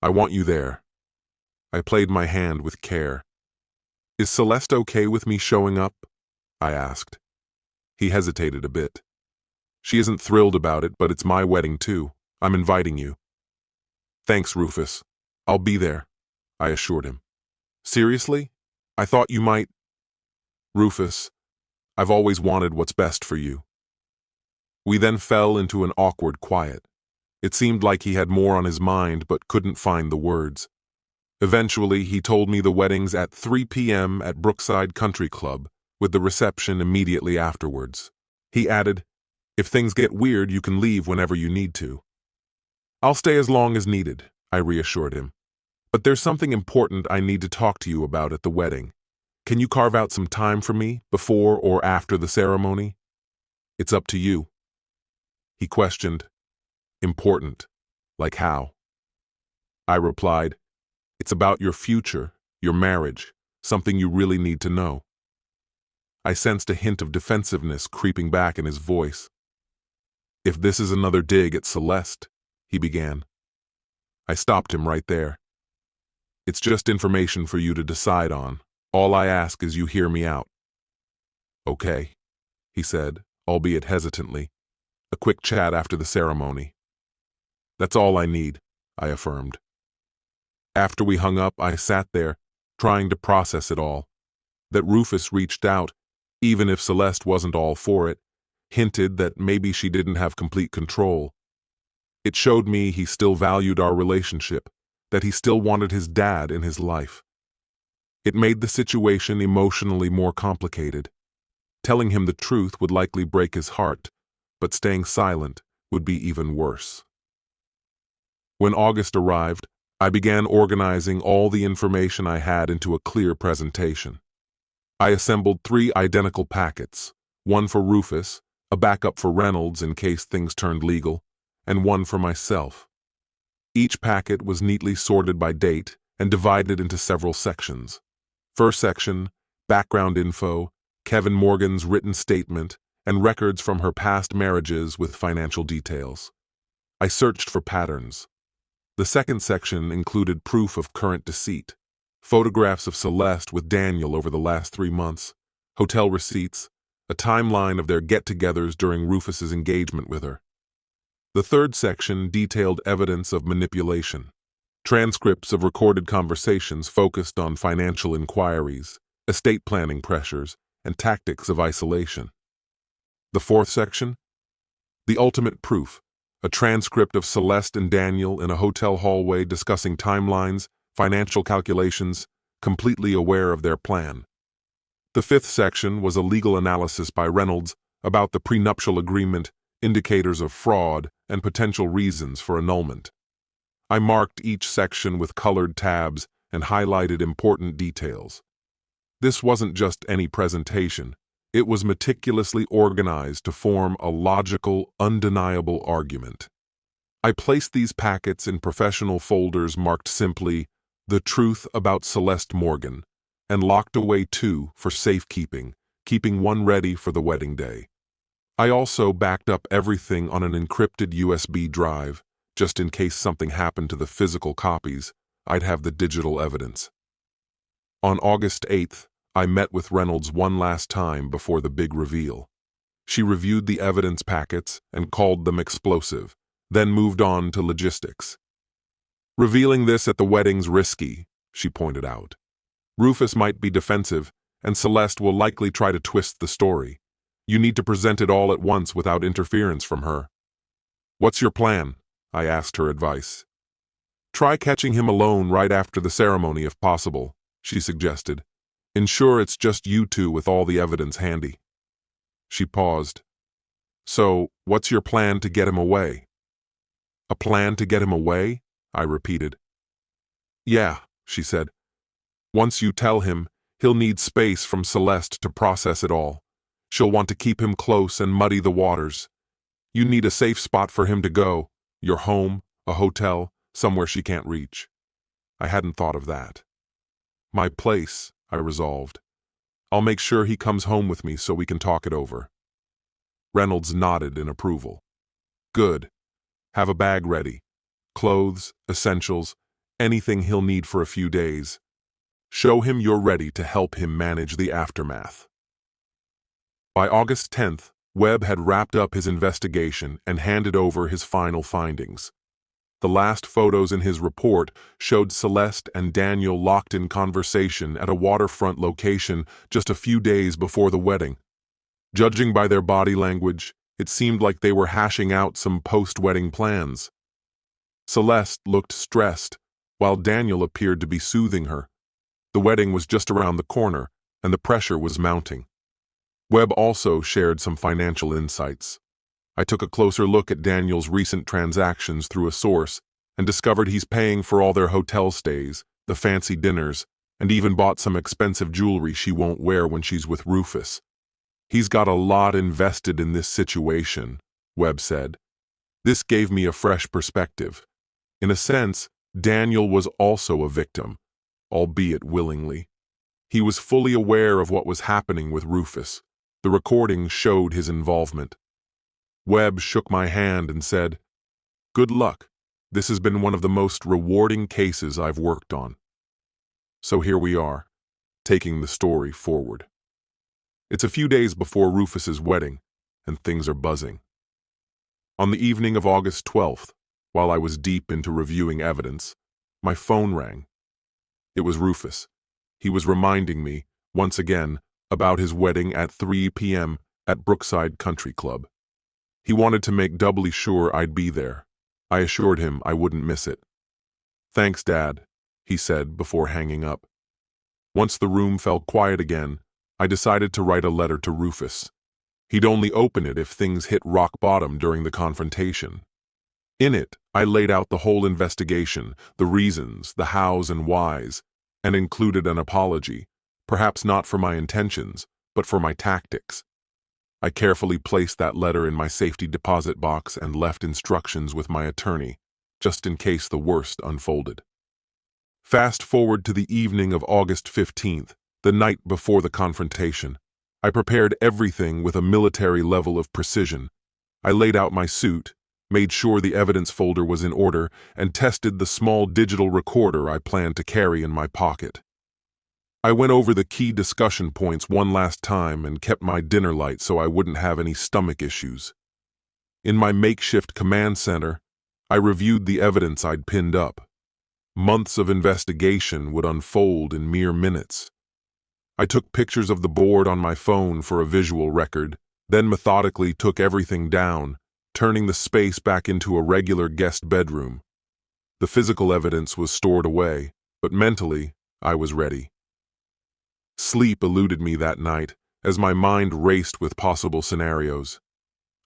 I want you there." I played my hand with care. "Is Celeste okay with me showing up?" I asked. He hesitated a bit. "She isn't thrilled about it, but it's my wedding too. I'm inviting you." "Thanks, Rufus. I'll be there," I assured him. "Seriously? I thought you might—" "Rufus, I've always wanted what's best for you." We then fell into an awkward quiet. It seemed like he had more on his mind but couldn't find the words. Eventually, he told me the wedding's at 3 p.m. at Brookside Country Club, with the reception immediately afterwards. He added, "If things get weird, you can leave whenever you need to." "I'll stay as long as needed," I reassured him. "But there's something important I need to talk to you about at the wedding. Can you carve out some time for me, before or after the ceremony?" "It's up to you." He questioned, "Important? Like how?" I replied, "It's about your future, your marriage, something you really need to know." I sensed a hint of defensiveness creeping back in his voice. "If this is another dig at Celeste," he began. I stopped him right there. "It's just information for you to decide on. All I ask is you hear me out." "Okay," he said, albeit hesitantly. "A quick chat after the ceremony." "That's all I need," I affirmed. After we hung up, I sat there, trying to process it all. That Rufus reached out, even if Celeste wasn't all for it, hinted that maybe she didn't have complete control. It showed me he still valued our relationship, that he still wanted his dad in his life. It made the situation emotionally more complicated. Telling him the truth would likely break his heart, but staying silent would be even worse. When August arrived, I began organizing all the information I had into a clear presentation. I assembled 3 identical packets, one for Rufus, a backup for Reynolds in case things turned legal, and one for myself. Each packet was neatly sorted by date and divided into several sections. First section, background info, Kevin Morgan's written statement, and records from her past marriages with financial details. I searched for patterns. The second section included proof of current deceit, photographs of Celeste with Daniel over the last 3 months, hotel receipts, a timeline of their get-togethers during Rufus's engagement with her. The third section detailed evidence of manipulation. Transcripts of recorded conversations focused on financial inquiries, estate planning pressures, and tactics of isolation. The fourth section? The ultimate proof, a transcript of Celeste and Daniel in a hotel hallway discussing timelines, financial calculations, completely aware of their plan. The fifth section was a legal analysis by Reynolds about the prenuptial agreement, indicators of fraud, and potential reasons for annulment. I marked each section with colored tabs and highlighted important details. This wasn't just any presentation. It was meticulously organized to form a logical, undeniable argument. I placed these packets in professional folders marked simply, "The Truth About Celeste Morgan," and locked away 2 for safekeeping, keeping one ready for the wedding day. I also backed up everything on an encrypted USB drive, just in case something happened to the physical copies, I'd have the digital evidence. On August 8th, I met with Reynolds one last time before the big reveal. She reviewed the evidence packets and called them explosive, then moved on to logistics. "Revealing this at the wedding's risky," she pointed out. "Rufus might be defensive, and Celeste will likely try to twist the story. You need to present it all at once without interference from her." "What's your plan?" I asked her advice. "Try catching him alone right after the ceremony if possible," she suggested. "Ensure it's just you two with all the evidence handy." She paused. "So, what's your plan to get him away?" "A plan to get him away?" I repeated. "Yeah," she said. "Once you tell him, he'll need space from Celeste to process it all. She'll want to keep him close and muddy the waters. You need a safe spot for him to go, your home, a hotel, somewhere she can't reach." I hadn't thought of that. "My place," I resolved. "I'll make sure he comes home with me so we can talk it over." Reynolds nodded in approval. "Good. Have a bag ready. Clothes, essentials, anything he'll need for a few days. Show him you're ready to help him manage the aftermath." By August 10th, Webb had wrapped up his investigation and handed over his final findings. The last photos in his report showed Celeste and Daniel locked in conversation at a waterfront location just a few days before the wedding. Judging by their body language, it seemed like they were hashing out some post-wedding plans. Celeste looked stressed, while Daniel appeared to be soothing her. The wedding was just around the corner, and the pressure was mounting. Webb also shared some financial insights. I took a closer look at Daniel's recent transactions through a source and discovered he's paying for all their hotel stays, the fancy dinners, and even bought some expensive jewelry she won't wear when she's with Rufus. "He's got a lot invested in this situation," Webb said. "This gave me a fresh perspective. In a sense, Daniel was also a victim, albeit willingly. He was fully aware of what was happening with Rufus. The recording showed his involvement." Webb shook my hand and said, "Good luck. This has been one of the most rewarding cases I've worked on." So here we are, taking the story forward. It's a few days before Rufus's wedding, and things are buzzing. On the evening of August 12th, while I was deep into reviewing evidence, my phone rang. It was Rufus. He was reminding me, once again, about his wedding at 3 p.m. at Brookside Country Club. He wanted to make doubly sure I'd be there. I assured him I wouldn't miss it. "Thanks, Dad," he said before hanging up. Once the room fell quiet again, I decided to write a letter to Rufus. He'd only open it if things hit rock bottom during the confrontation. In it, I laid out the whole investigation, the reasons, the hows and whys, and included an apology, perhaps not for my intentions, but for my tactics. I carefully placed that letter in my safety deposit box and left instructions with my attorney, just in case the worst unfolded. Fast forward to the evening of August 15th, the night before the confrontation. I prepared everything with a military level of precision. I laid out my suit, made sure the evidence folder was in order, and tested the small digital recorder I planned to carry in my pocket. I went over the key discussion points one last time and kept my dinner light so I wouldn't have any stomach issues. In my makeshift command center, I reviewed the evidence I'd pinned up. Months of investigation would unfold in mere minutes. I took pictures of the board on my phone for a visual record, then methodically took everything down, turning the space back into a regular guest bedroom. The physical evidence was stored away, but mentally, I was ready. Sleep eluded me that night as my mind raced with possible scenarios.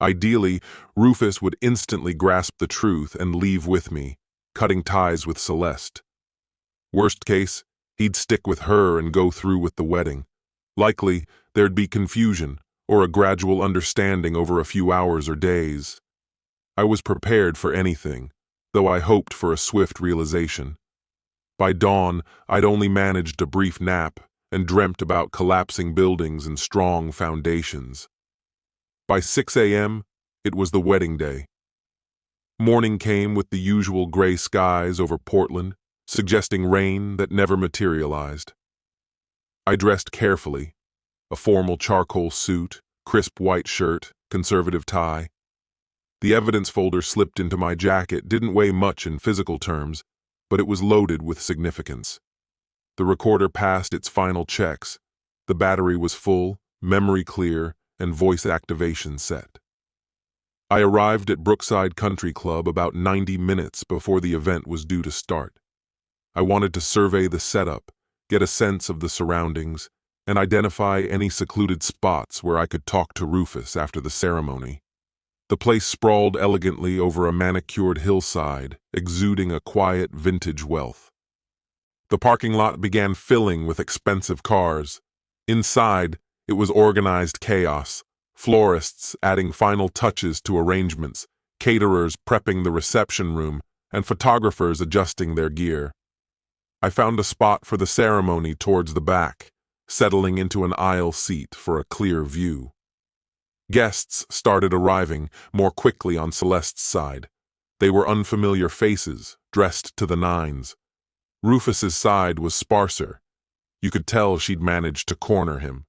Ideally, Rufus would instantly grasp the truth and leave with me, cutting ties with Celeste. Worst case, he'd stick with her and go through with the wedding. Likely, there'd be confusion or a gradual understanding over a few hours or days. I was prepared for anything, though I hoped for a swift realization. By dawn, I'd only managed a brief nap and dreamt about collapsing buildings and strong foundations. By 6 a.m., it was the wedding day. Morning came with the usual gray skies over Portland, suggesting rain that never materialized. I dressed carefully, a formal charcoal suit, crisp white shirt, conservative tie. The evidence folder slipped into my jacket didn't weigh much in physical terms, but it was loaded with significance. The recorder passed its final checks. The battery was full, memory clear, and voice activation set. I arrived at Brookside Country Club about 90 minutes before the event was due to start. I wanted to survey the setup, get a sense of the surroundings, and identify any secluded spots where I could talk to Rufus after the ceremony. The place sprawled elegantly over a manicured hillside, exuding a quiet vintage wealth. The parking lot began filling with expensive cars. Inside, it was organized chaos, florists adding final touches to arrangements, caterers prepping the reception room, and photographers adjusting their gear. I found a spot for the ceremony towards the back, settling into an aisle seat for a clear view. Guests started arriving more quickly on Celeste's side. They were unfamiliar faces, dressed to the nines. Rufus's side was sparser. You could tell she'd managed to corner him.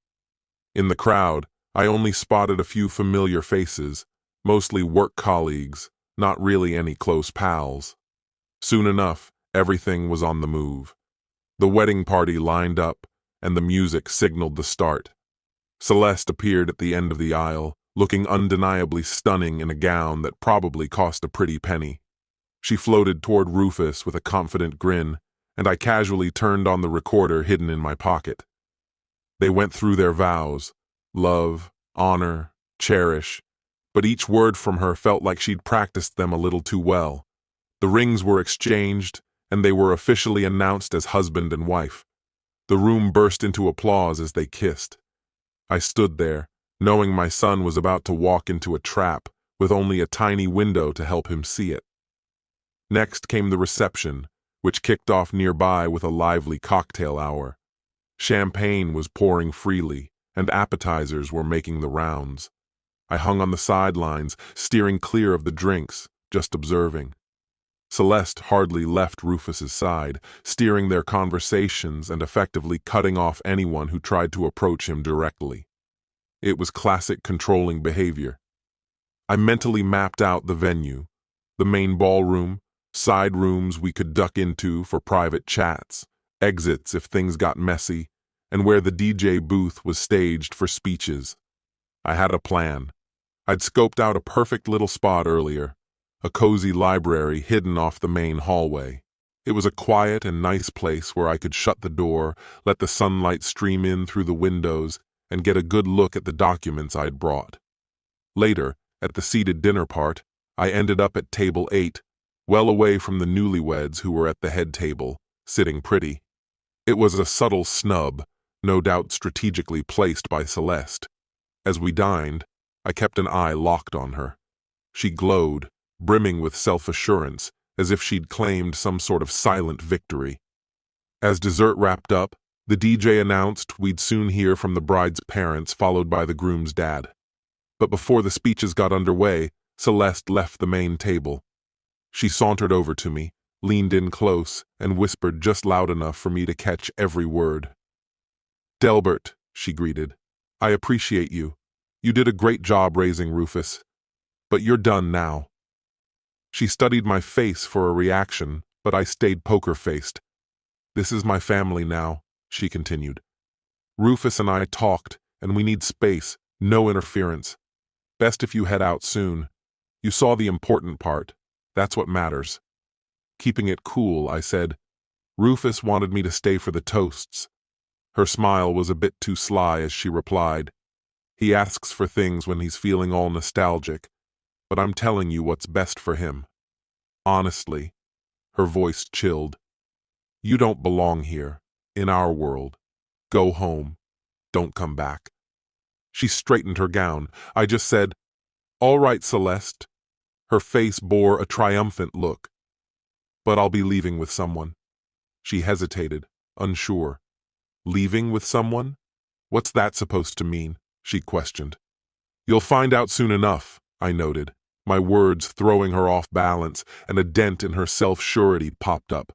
In the crowd, I only spotted a few familiar faces, mostly work colleagues, not really any close pals. Soon enough, everything was on the move. The wedding party lined up, and the music signaled the start. Celeste appeared at the end of the aisle, looking undeniably stunning in a gown that probably cost a pretty penny. She floated toward Rufus with a confident grin, and I casually turned on the recorder hidden in my pocket. They went through their vows, love, honor, cherish, but each word from her felt like she'd practiced them a little too well. The rings were exchanged, and they were officially announced as husband and wife. The room burst into applause as they kissed. I stood there, knowing my son was about to walk into a trap with only a tiny window to help him see it. Next came the reception, which kicked off nearby with a lively cocktail hour. Champagne was pouring freely, and appetizers were making the rounds. I hung on the sidelines, steering clear of the drinks, just observing. Celeste hardly left Rufus's side, steering their conversations and effectively cutting off anyone who tried to approach him directly. It was classic controlling behavior. I mentally mapped out the venue, the main ballroom, side rooms we could duck into for private chats, exits if things got messy, and where the DJ booth was staged for speeches. I had a plan. I'd scoped out a perfect little spot earlier, a cozy library hidden off the main hallway. It was a quiet and nice place where I could shut the door, let the sunlight stream in through the windows, and get a good look at the documents I'd brought. Later, at the seated dinner part, I ended up at table 8, well away from the newlyweds who were at the head table, sitting pretty. It was a subtle snub, no doubt strategically placed by Celeste. As we dined, I kept an eye locked on her. She glowed, brimming with self-assurance, as if she'd claimed some sort of silent victory. As dessert wrapped up, the DJ announced we'd soon hear from the bride's parents, followed by the groom's dad. But before the speeches got underway, Celeste left the main table. She sauntered over to me, leaned in close, and whispered just loud enough for me to catch every word. Delbert, she greeted. I appreciate you. You did a great job raising Rufus. But you're done now. She studied my face for a reaction, but I stayed poker-faced. This is my family now, she continued. Rufus and I talked, and we need space, no interference. Best if you head out soon. You saw the important part. That's what matters. Keeping it cool, I said. Rufus wanted me to stay for the toasts. Her smile was a bit too sly as she replied. He asks for things when he's feeling all nostalgic, but I'm telling you what's best for him. Honestly, her voice chilled. You don't belong here, in our world. Go home. Don't come back. She straightened her gown. I just said, All right, Celeste. Her face bore a triumphant look. But I'll be leaving with someone. She hesitated, unsure. Leaving with someone? What's that supposed to mean? She questioned. You'll find out soon enough, I noted, my words throwing her off balance, and a dent in her self-surety popped up.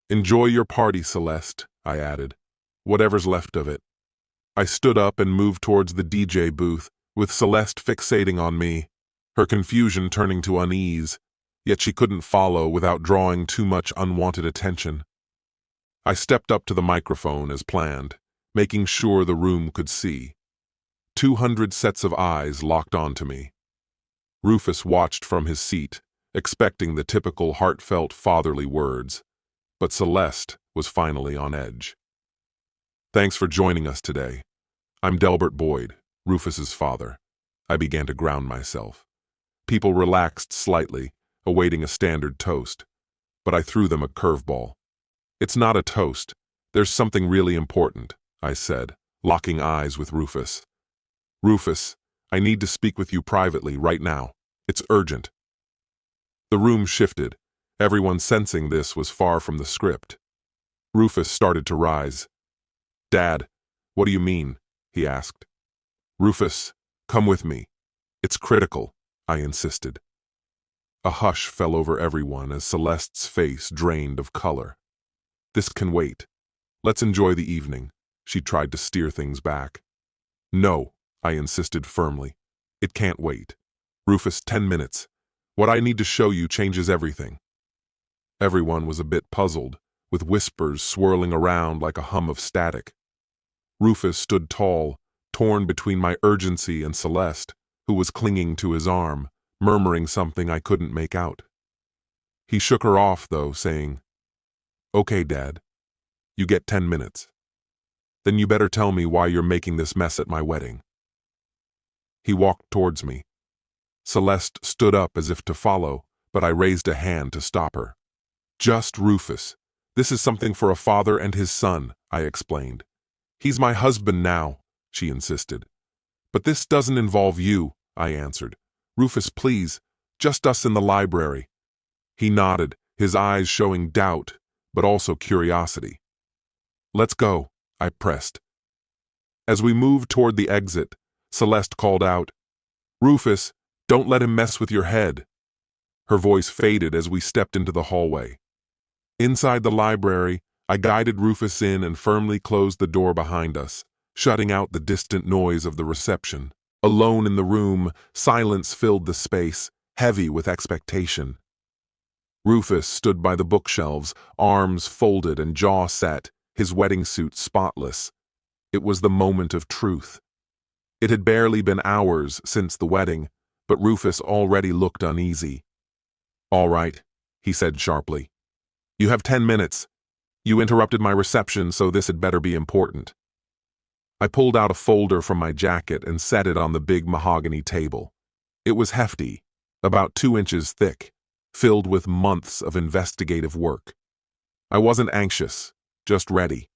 Enjoy your party, Celeste, I added. Whatever's left of it. I stood up and moved towards the DJ booth, with Celeste fixating on me, her confusion turning to unease, yet she couldn't follow without drawing too much unwanted attention. I stepped up to the microphone as planned, making sure the room could see. 200 sets of eyes locked onto me. Rufus watched from his seat, expecting the typical heartfelt fatherly words, but Celeste was finally on edge. Thanks for joining us today. I'm Delbert Boyd, Rufus's father. I began to ground myself. People relaxed slightly, awaiting a standard toast, but I threw them a curveball. It's not a toast. There's something really important, I said, locking eyes with Rufus. Rufus, I need to speak with you privately right now. It's urgent. The room shifted, everyone sensing this was far from the script. Rufus started to rise. Dad, what do you mean? He asked. Rufus, come with me. It's critical, I insisted. A hush fell over everyone as Celeste's face drained of color. This can wait. Let's enjoy the evening. She tried to steer things back. No, I insisted firmly. It can't wait. Rufus, 10 minutes. What I need to show you changes everything. Everyone was a bit puzzled, with whispers swirling around like a hum of static. Rufus stood tall, torn between my urgency and Celeste, who was clinging to his arm, murmuring something I couldn't make out. He shook her off, though, saying, Okay, Dad. You get 10 minutes. Then you better tell me why you're making this mess at my wedding. He walked towards me. Celeste stood up as if to follow, but I raised a hand to stop her. Just Rufus. This is something for a father and his son, I explained. He's my husband now, she insisted. But this doesn't involve you, I answered. Rufus, please, just us in the library. He nodded, his eyes showing doubt, but also curiosity. Let's go, I pressed. As we moved toward the exit, Celeste called out, Rufus, don't let him mess with your head. Her voice faded as we stepped into the hallway. Inside the library, I guided Rufus in and firmly closed the door behind us, shutting out the distant noise of the reception. Alone in the room, silence filled the space, heavy with expectation. Rufus stood by the bookshelves, arms folded and jaw set, his wedding suit spotless. It was the moment of truth. It had barely been hours since the wedding, but Rufus already looked uneasy. All right, he said sharply. You have 10 minutes. You interrupted my reception, so this had better be important. I pulled out a folder from my jacket and set it on the big mahogany table. It was hefty, about 2 inches thick, filled with months of investigative work. I wasn't anxious, just ready.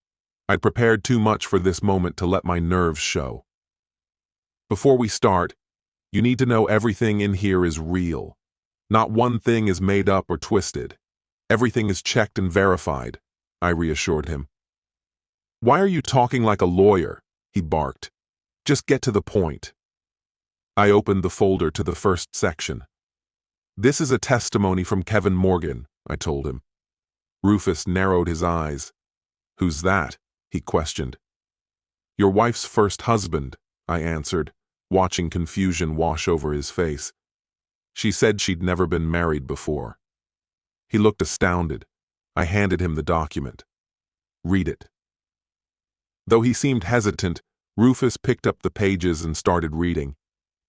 I'd prepared too much for this moment to let my nerves show. Before we start, you need to know everything in here is real. Not one thing is made up or twisted. Everything is checked and verified, I reassured him. Why are you talking like a lawyer? He barked. Just get to the point. I opened the folder to the first section. This is a testimony from Kevin Morgan, I told him. Rufus narrowed his eyes. Who's that? He questioned. Your wife's first husband, I answered, watching confusion wash over his face. She said she'd never been married before. He looked astounded. I handed him the document. Read it. Though he seemed hesitant, Rufus picked up the pages and started reading.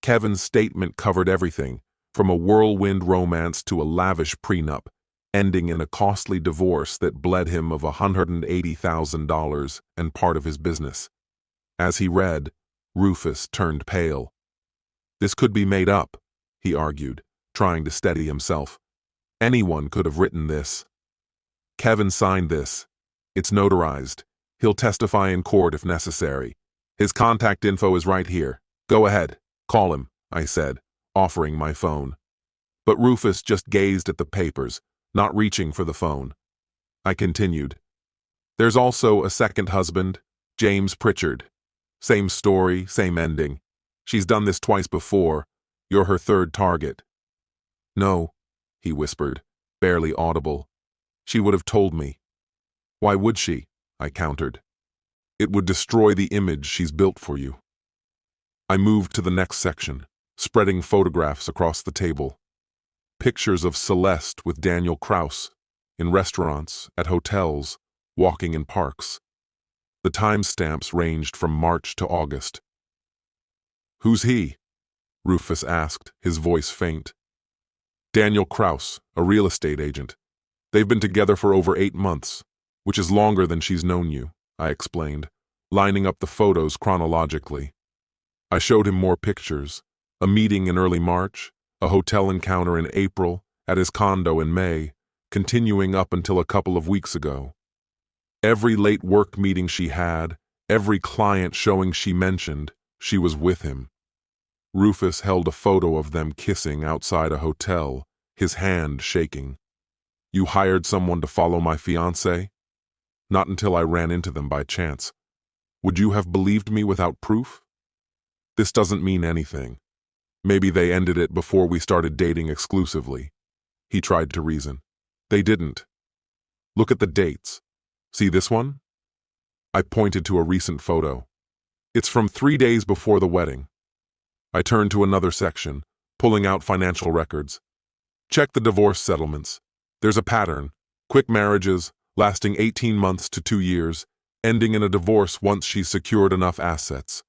Kevin's statement covered everything, from a whirlwind romance to a lavish prenup, ending in a costly divorce that bled him of $180,000 and part of his business. As he read, Rufus turned pale. This could be made up, he argued, trying to steady himself. Anyone could have written this. Kevin signed this. It's notarized. He'll testify in court if necessary. His contact info is right here. Go ahead, call him, I said, offering my phone. But Rufus just gazed at the papers, not reaching for the phone. I continued. There's also a second husband, James Pritchard. Same story, same ending. She's done this twice before. You're her third target. No, he whispered, barely audible. She would have told me. Why would she? I countered. It would destroy the image she's built for you. I moved to the next section, spreading photographs across the table. Pictures of Celeste with Daniel Kraus, in restaurants, at hotels, walking in parks. The timestamps ranged from March to August. Who's he? Rufus asked, his voice faint. Daniel Kraus, a real estate agent. They've been together for over 8 months, which is longer than she's known you, I explained, lining up the photos chronologically. I showed him more pictures, a meeting in early March, a hotel encounter in April, at his condo in May, continuing up until a couple of weeks ago. Every late work meeting she had, every client showing she mentioned, she was with him. Rufus held a photo of them kissing outside a hotel, his hand shaking. You hired someone to follow my fiancé? Not until I ran into them by chance. Would you have believed me without proof? This doesn't mean anything. Maybe they ended it before we started dating exclusively. He tried to reason. They didn't. Look at the dates. See this one? I pointed to a recent photo. It's from 3 days before the wedding. I turned to another section, pulling out financial records. Check the divorce settlements. There's a pattern. Quick marriages, lasting 18 months to 2 years, ending in a divorce once she's secured enough assets.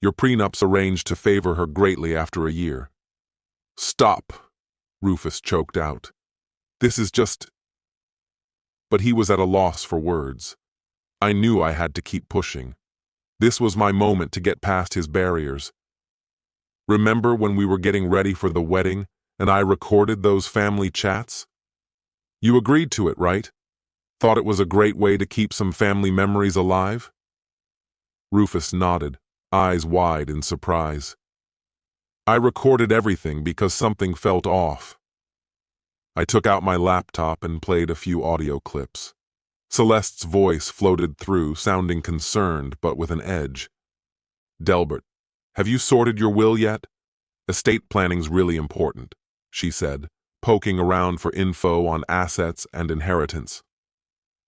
Your prenup's arranged to favor her greatly after a year. Stop, Rufus choked out. This is just... But he was at a loss for words. I knew I had to keep pushing. This was my moment to get past his barriers. Remember when we were getting ready for the wedding and I recorded those family chats? You agreed to it, right? Thought it was a great way to keep some family memories alive? Rufus nodded, eyes wide in surprise. I recorded everything because something felt off. I took out my laptop and played a few audio clips. Celeste's voice floated through, sounding concerned but with an edge. Delbert, have you sorted your will yet? Estate planning's really important, she said, poking around for info on assets and inheritance.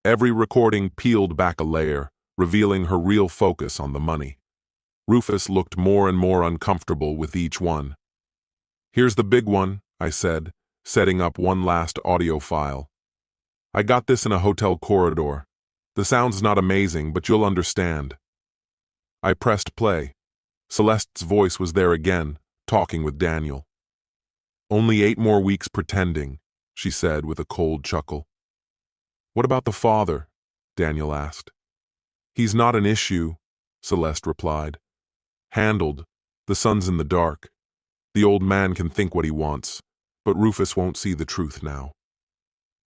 Every recording peeled back a layer, revealing her real focus on the money. Rufus looked more and more uncomfortable with each one. Here's the big one, I said, setting up one last audio file. I got this in a hotel corridor. The sound's not amazing, but you'll understand. I pressed play. Celeste's voice was there again, talking with Daniel. Only 8 more weeks pretending, she said with a cold chuckle. What about the father? Daniel asked. He's not an issue, Celeste replied. Handled. The son's in the dark. The old man can think what he wants, but Rufus won't see the truth now.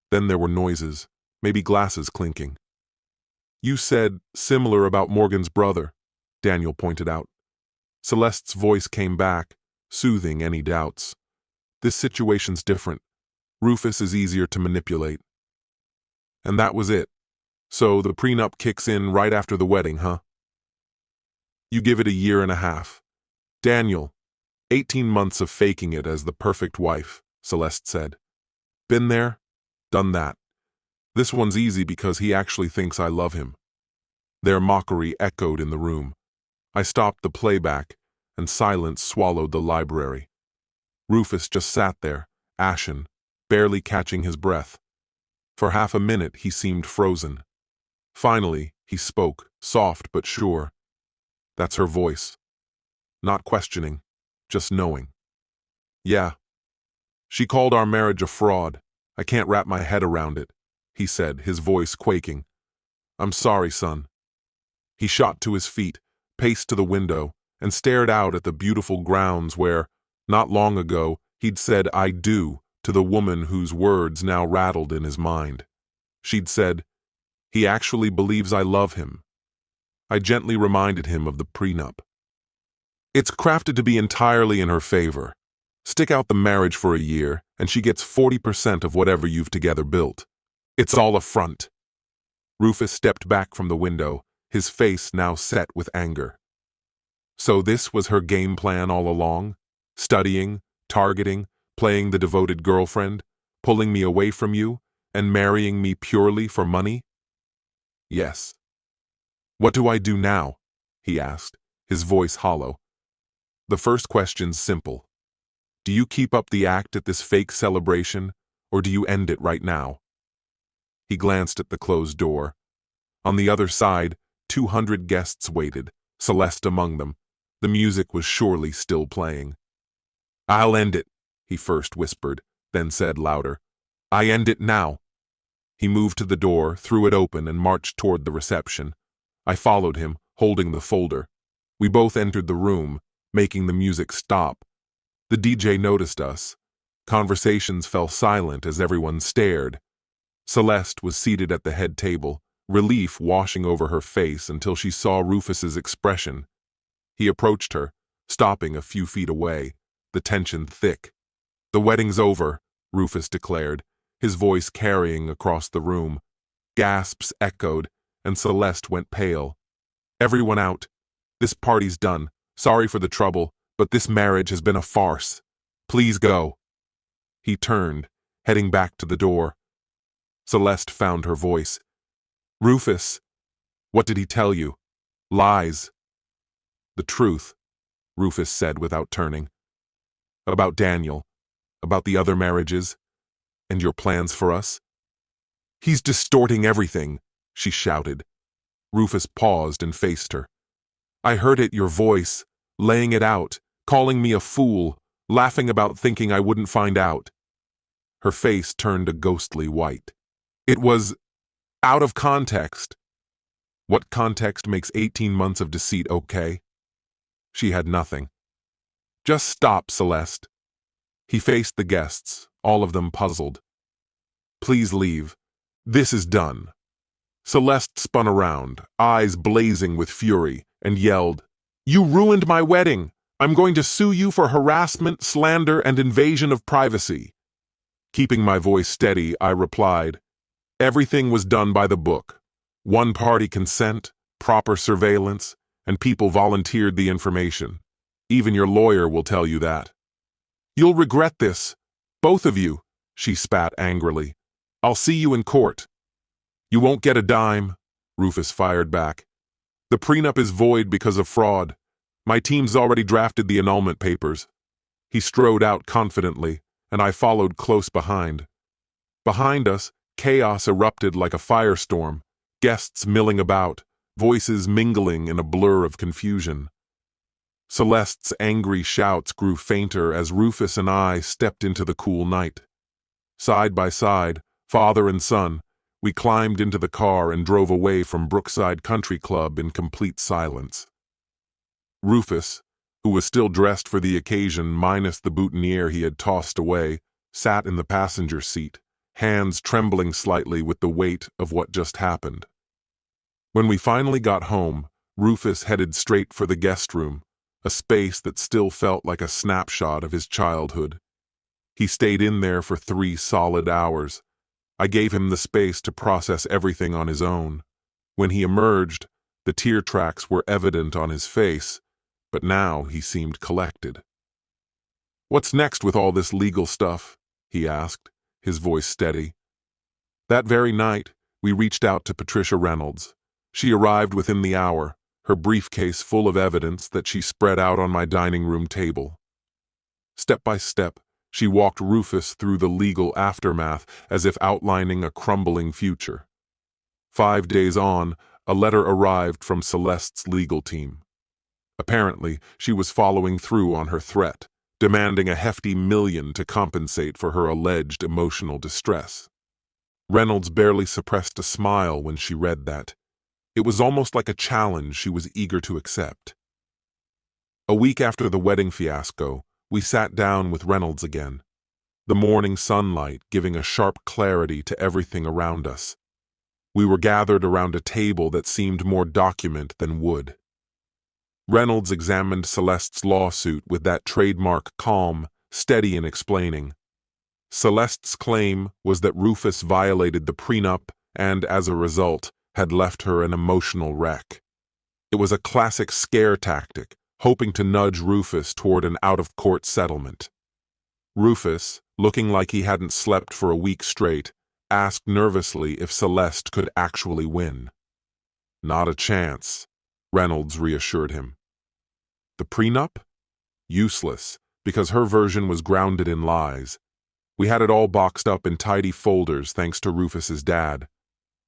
Then there were noises, maybe glasses clinking. You said similar about Morgan's brother, Daniel pointed out. Celeste's voice came back, soothing any doubts. This situation's different. Rufus is easier to manipulate. And that was it. So the prenup kicks in right after the wedding, huh? You give it a 1.5 years. Daniel, 18 months of faking it as the perfect wife, Celeste said. Been there, done that. This one's easy because he actually thinks I love him. Their mockery echoed in the room. I stopped the playback, and silence swallowed the library. Rufus just sat there, ashen, barely catching his breath. For half a minute he seemed frozen. Finally, he spoke, soft but sure. That's her voice. Not questioning, just knowing. Yeah. She called our marriage a fraud. I can't wrap my head around it, he said, his voice quaking. I'm sorry, son. He shot to his feet, paced to the window, and stared out at the beautiful grounds where, not long ago, he'd said "I do" to the woman whose words now rattled in his mind. She'd said, "He actually believes I love him." I gently reminded him of the prenup. It's crafted to be entirely in her favor. Stick out the marriage for a year, and she gets 40% of whatever you've together built. It's all a front. Rufus stepped back from the window, his face now set with anger. So this was her game plan all along? Studying, targeting, playing the devoted girlfriend, pulling me away from you, and marrying me purely for money? Yes. What do I do now? He asked, his voice hollow. The first question's simple. Do you keep up the act at this fake celebration, or do you end it right now? He glanced at the closed door. On the other side, 200 guests waited, Celeste among them. The music was surely still playing. I'll end it, he first whispered, then said louder. I end it now. He moved to the door, threw it open, and marched toward the reception. I followed him, holding the folder. We both entered the room, making the music stop. The DJ noticed us. Conversations fell silent as everyone stared. Celeste was seated at the head table, relief washing over her face until she saw Rufus's expression. He approached her, stopping a few feet away, the tension thick. The wedding's over, Rufus declared, his voice carrying across the room. Gasps echoed, and Celeste went pale. Everyone out. This party's done. Sorry for the trouble, but this marriage has been a farce. Please go. He turned, heading back to the door. Celeste found her voice. Rufus, what did he tell you? Lies. The truth, Rufus said without turning. About Daniel, about the other marriages, and your plans for us? He's distorting everything, she shouted. Rufus paused and faced her. I heard it, your voice, laying it out, calling me a fool, laughing about thinking I wouldn't find out. Her face turned a ghostly white. It was out of context. What context makes 18 months of deceit okay? She had nothing. Just stop, Celeste. He faced the guests, all of them puzzled. Please leave. This is done. Celeste spun around, eyes blazing with fury, and yelled, You ruined my wedding! I'm going to sue you for harassment, slander, and invasion of privacy. Keeping my voice steady, I replied, Everything was done by the book. One-party consent, proper surveillance, and people volunteered the information. Even your lawyer will tell you that. You'll regret this. Both of you, she spat angrily. I'll see you in court. You won't get a dime, Rufus fired back. The prenup is void because of fraud. My team's already drafted the annulment papers. He strode out confidently, and I followed close behind. Behind us, chaos erupted like a firestorm, guests milling about, voices mingling in a blur of confusion. Celeste's angry shouts grew fainter as Rufus and I stepped into the cool night. Side by side, father and son, we climbed into the car and drove away from Brookside Country Club in complete silence. Rufus, who was still dressed for the occasion minus the boutonniere he had tossed away, sat in the passenger seat, hands trembling slightly with the weight of what just happened. When we finally got home, Rufus headed straight for the guest room, a space that still felt like a snapshot of his childhood. He stayed in there for 3 solid hours. I gave him the space to process everything on his own. When he emerged, the tear tracks were evident on his face, but now he seemed collected. What's next with all this legal stuff? He asked, his voice steady. That very night, we reached out to Patricia Reynolds. She arrived within the hour, her briefcase full of evidence that she spread out on my dining room table. Step by step, she walked Rufus through the legal aftermath as if outlining a crumbling future. 5 days on, a letter arrived from Celeste's legal team. Apparently, she was following through on her threat, demanding a hefty $1 million to compensate for her alleged emotional distress. Reynolds barely suppressed a smile when she read that. It was almost like a challenge she was eager to accept. A week after the wedding fiasco, we sat down with Reynolds again, the morning sunlight giving a sharp clarity to everything around us. We were gathered around a table that seemed more document than wood. Reynolds examined Celeste's lawsuit with that trademark calm, steady in explaining. Celeste's claim was that Rufus violated the prenup and, as a result, had left her an emotional wreck. It was a classic scare tactic, hoping to nudge Rufus toward an out-of-court settlement. Rufus, looking like he hadn't slept for a week straight, asked nervously if Celeste could actually win. "Not a chance," Reynolds reassured him. The prenup? Useless, because her version was grounded in lies. We had it all boxed up in tidy folders thanks to Rufus's dad.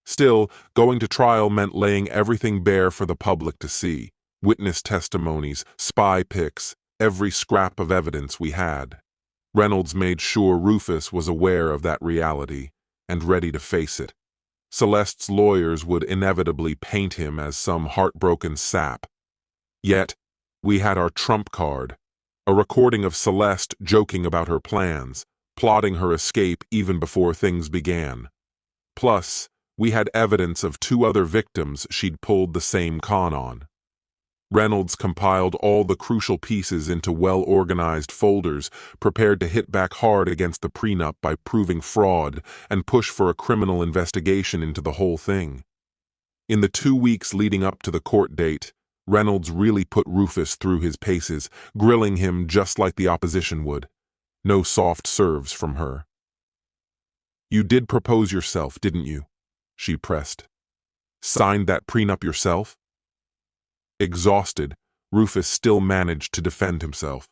Still, going to trial meant laying everything bare for the public to see. Witness testimonies, spy pics, every scrap of evidence we had. Reynolds made sure Rufus was aware of that reality and ready to face it. Celeste's lawyers would inevitably paint him as some heartbroken sap. Yet, we had our trump card, a recording of Celeste joking about her plans, plotting her escape even before things began. Plus, we had evidence of 2 other victims she'd pulled the same con on. Reynolds compiled all the crucial pieces into well-organized folders, prepared to hit back hard against the prenup by proving fraud and push for a criminal investigation into the whole thing. In the 2 weeks leading up to the court date, Reynolds really put Rufus through his paces, grilling him just like the opposition would. No soft serves from her. "You did propose yourself, didn't you?" she pressed. "Signed that prenup yourself?" Exhausted, Rufus still managed to defend himself.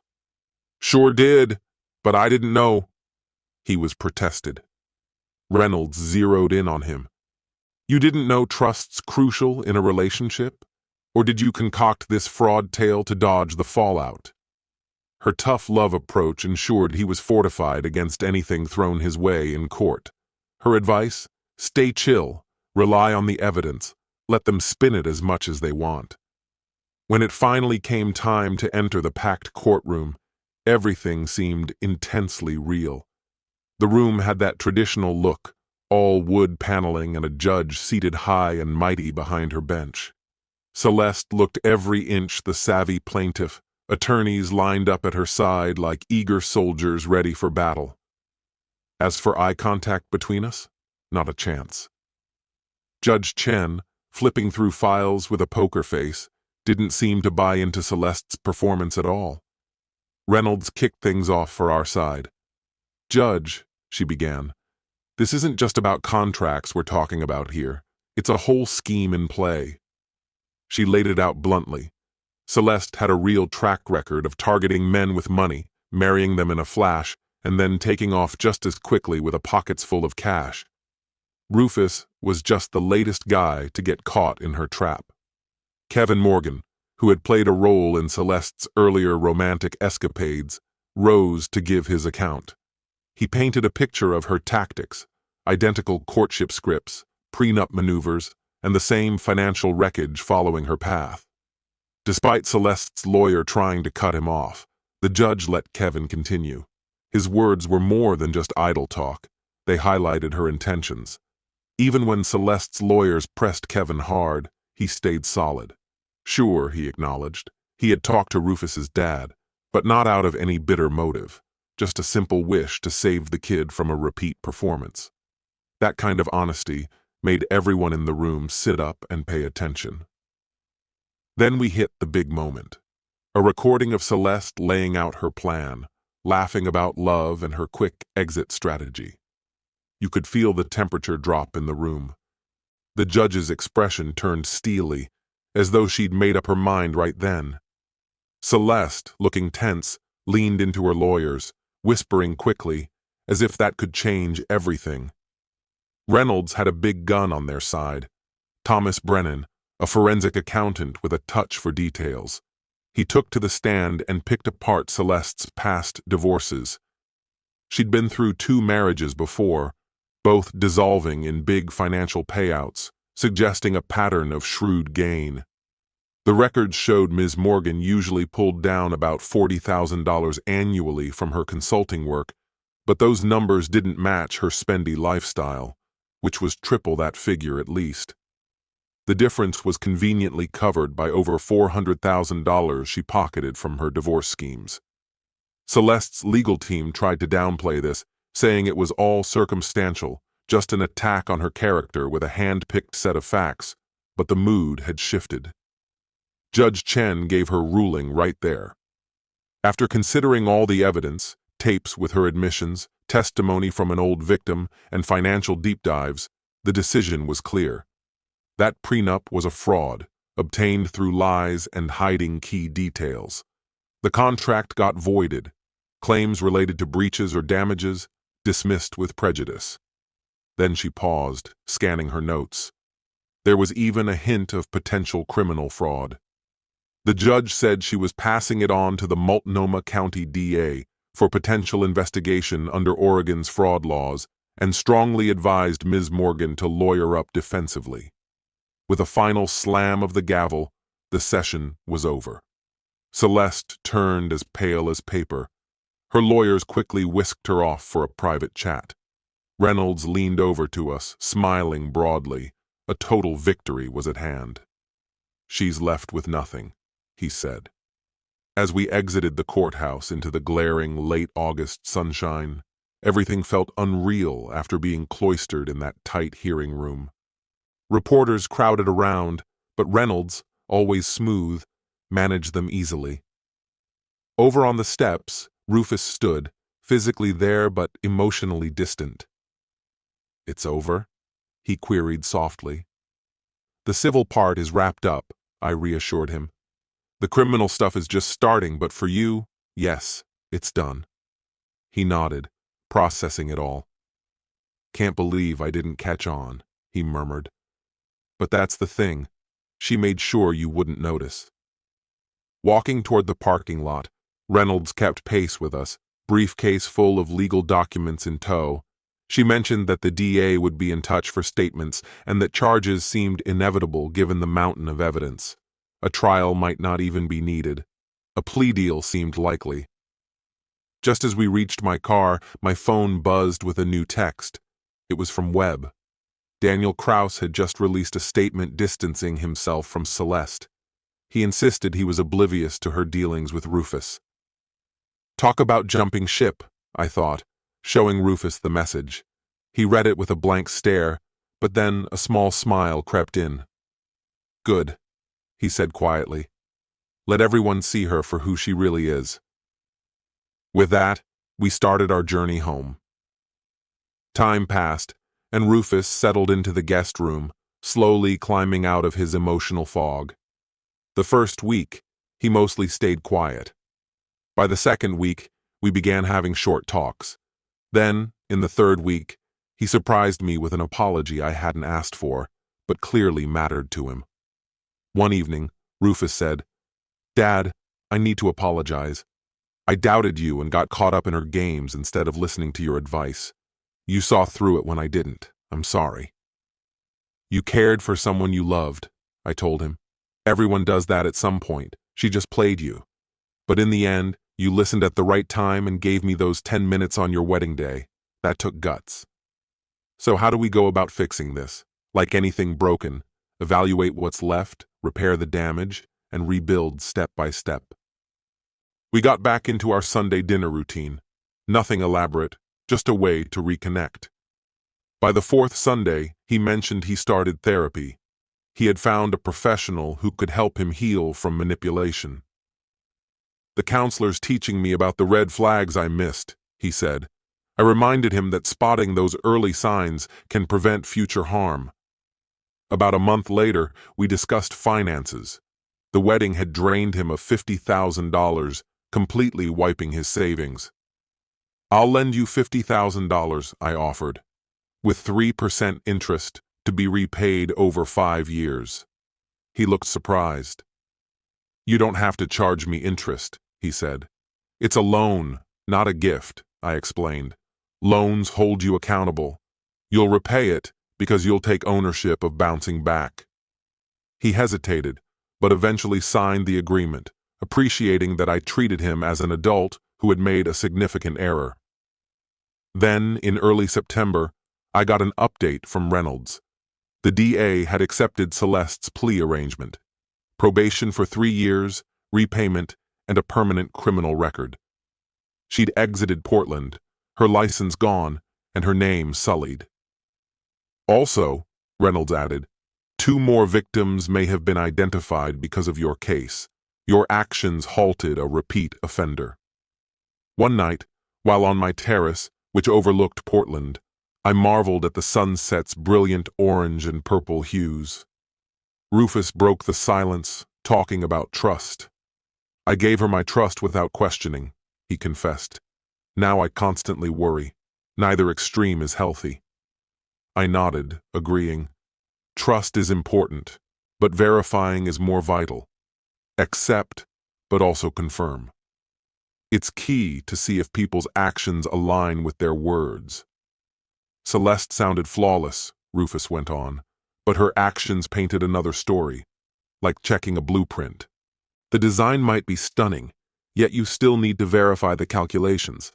"Sure did, but I didn't know," he was protested. Reynolds zeroed in on him. "You didn't know trust's crucial in a relationship? Or did you concoct this fraud tale to dodge the fallout?" Her tough love approach ensured he was fortified against anything thrown his way in court. Her advice? Stay chill, rely on the evidence, let them spin it as much as they want. When it finally came time to enter the packed courtroom, everything seemed intensely real. The room had that traditional look, all wood paneling and a judge seated high and mighty behind her bench. Celeste looked every inch the savvy plaintiff, attorneys lined up at her side like eager soldiers ready for battle. As for eye contact between us, not a chance. Judge Chen, flipping through files with a poker face, didn't seem to buy into Celeste's performance at all. Reynolds kicked things off for our side. "Judge," she began, "this isn't just about contracts we're talking about here. It's a whole scheme in play." She laid it out bluntly. Celeste had a real track record of targeting men with money, marrying them in a flash, and then taking off just as quickly with a pockets full of cash. Rufus was just the latest guy to get caught in her trap. Kevin Morgan, who had played a role in Celeste's earlier romantic escapades, rose to give his account. He painted a picture of her tactics, identical courtship scripts, prenup maneuvers, and the same financial wreckage following her path. Despite Celeste's lawyer trying to cut him off, the judge let Kevin continue. His words were more than just idle talk. They highlighted her intentions. Even when Celeste's lawyers pressed Kevin hard, he stayed solid. Sure, he acknowledged, he had talked to Rufus's dad, but not out of any bitter motive, just a simple wish to save the kid from a repeat performance. That kind of honesty made everyone in the room sit up and pay attention. Then we hit the big moment. A recording of Celeste laying out her plan, laughing about love and her quick exit strategy. You could feel the temperature drop in the room. The judge's expression turned steely, as though she'd made up her mind right then. Celeste, looking tense, leaned into her lawyers, whispering quickly, as if that could change everything. Reynolds had a big gun on their side. Thomas Brennan, a forensic accountant with a touch for details. He took to the stand and picked apart Celeste's past divorces. She'd been through 2 marriages before, both dissolving in big financial payouts, suggesting a pattern of shrewd gain. The records showed Ms. Morgan usually pulled down about $40,000 annually from her consulting work, but those numbers didn't match her spendy lifestyle, which was triple that figure at least. The difference was conveniently covered by over $400,000 she pocketed from her divorce schemes. Celeste's legal team tried to downplay this, saying it was all circumstantial, just an attack on her character with a hand-picked set of facts, but the mood had shifted. Judge Chen gave her ruling right there. After considering all the evidence, tapes with her admissions, testimony from an old victim, and financial deep dives, the decision was clear. That prenup was a fraud, obtained through lies and hiding key details. The contract got voided. Claims related to breaches or damages dismissed with prejudice. Then she paused, scanning her notes. There was even a hint of potential criminal fraud. The judge said she was passing it on to the Multnomah County DA for potential investigation under Oregon's fraud laws and strongly advised Ms. Morgan to lawyer up defensively. With a final slam of the gavel, the session was over. Celeste turned as pale as paper. Her lawyers quickly whisked her off for a private chat. Reynolds leaned over to us, smiling broadly. A total victory was at hand. "She's left with nothing," he said. As we exited the courthouse into the glaring late August sunshine, everything felt unreal after being cloistered in that tight hearing room. Reporters crowded around, but Reynolds, always smooth, managed them easily. Over on the steps, Rufus stood, physically there but emotionally distant. "It's over?" he queried softly. "The civil part is wrapped up," I reassured him. "The criminal stuff is just starting, but for you, yes, it's done." He nodded, processing it all. "Can't believe I didn't catch on," he murmured. "But that's the thing. She made sure you wouldn't notice." Walking toward the parking lot, Reynolds kept pace with us, briefcase full of legal documents in tow. She mentioned that the DA would be in touch for statements and that charges seemed inevitable given the mountain of evidence. A trial might not even be needed. A plea deal seemed likely. Just as we reached my car, my phone buzzed with a new text. It was from Webb. Daniel Kraus had just released a statement distancing himself from Celeste. He insisted he was oblivious to her dealings with Rufus. Talk about jumping ship, I thought, showing Rufus the message. He read it with a blank stare, but then a small smile crept in. "Good," he said quietly. "Let everyone see her for who she really is." With that, we started our journey home. Time passed, and Rufus settled into the guest room, slowly climbing out of his emotional fog. The first week, he mostly stayed quiet. By the second week, we began having short talks. Then, in the third week, he surprised me with an apology I hadn't asked for, but clearly mattered to him. One evening, Rufus said, "Dad, I need to apologize. I doubted you and got caught up in her games instead of listening to your advice. You saw through it when I didn't. I'm sorry." "You cared for someone you loved," I told him. "Everyone does that at some point. She just played you. But in the end, you listened at the right time and gave me those 10 minutes on your wedding day. That took guts." So how do we go about fixing this? Like anything broken, evaluate what's left, repair the damage, and rebuild step by step. We got back into our Sunday dinner routine. Nothing elaborate, just a way to reconnect. By the fourth Sunday, he mentioned he started therapy. He had found a professional who could help him heal from manipulation. "The counselor's teaching me about the red flags I missed," he said. I reminded him that spotting those early signs can prevent future harm. About a month later, we discussed finances. The wedding had drained him of $50,000, completely wiping his savings. "I'll lend you $50,000, I offered, with 3% interest to be repaid over 5 years. He looked surprised. "You don't have to charge me interest," he said. "It's a loan, not a gift," I explained. "Loans hold you accountable. You'll repay it because you'll take ownership of bouncing back." He hesitated, but eventually signed the agreement, appreciating that I treated him as an adult who had made a significant error. Then, in early September, I got an update from Reynolds. The DA had accepted Celeste's plea arrangement: probation for 3 years, repayment, and a permanent criminal record. She'd exited Portland, her license gone, and her name sullied. "Also," Reynolds added, "2 more victims may have been identified because of your case. Your actions halted a repeat offender." One night, while on my terrace, which overlooked Portland, I marveled at the sunset's brilliant orange and purple hues. Rufus broke the silence, talking about trust. "I gave her my trust without questioning," he confessed. "Now I constantly worry. Neither extreme is healthy." I nodded, agreeing. Trust is important, but verifying is more vital. Accept, but also confirm. It's key to see if people's actions align with their words. Celeste sounded flawless, Rufus went on, but her actions painted another story, like checking a blueprint. The design might be stunning, yet you still need to verify the calculations.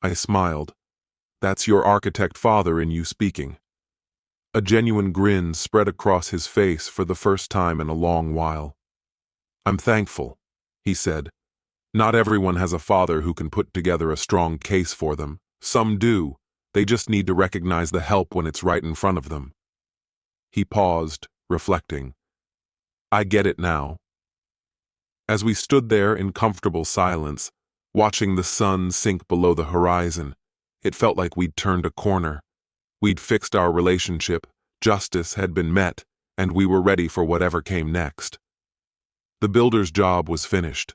I smiled. That's your architect father in you speaking. A genuine grin spread across his face for the first time in a long while. "I'm thankful," he said. "Not everyone has a father who can put together a strong case for them. Some do. They just need to recognize the help when it's right in front of them." He paused, reflecting. "I get it now." As we stood there in comfortable silence, watching the sun sink below the horizon, it felt like we'd turned a corner. We'd fixed our relationship, justice had been met, and we were ready for whatever came next. The builder's job was finished.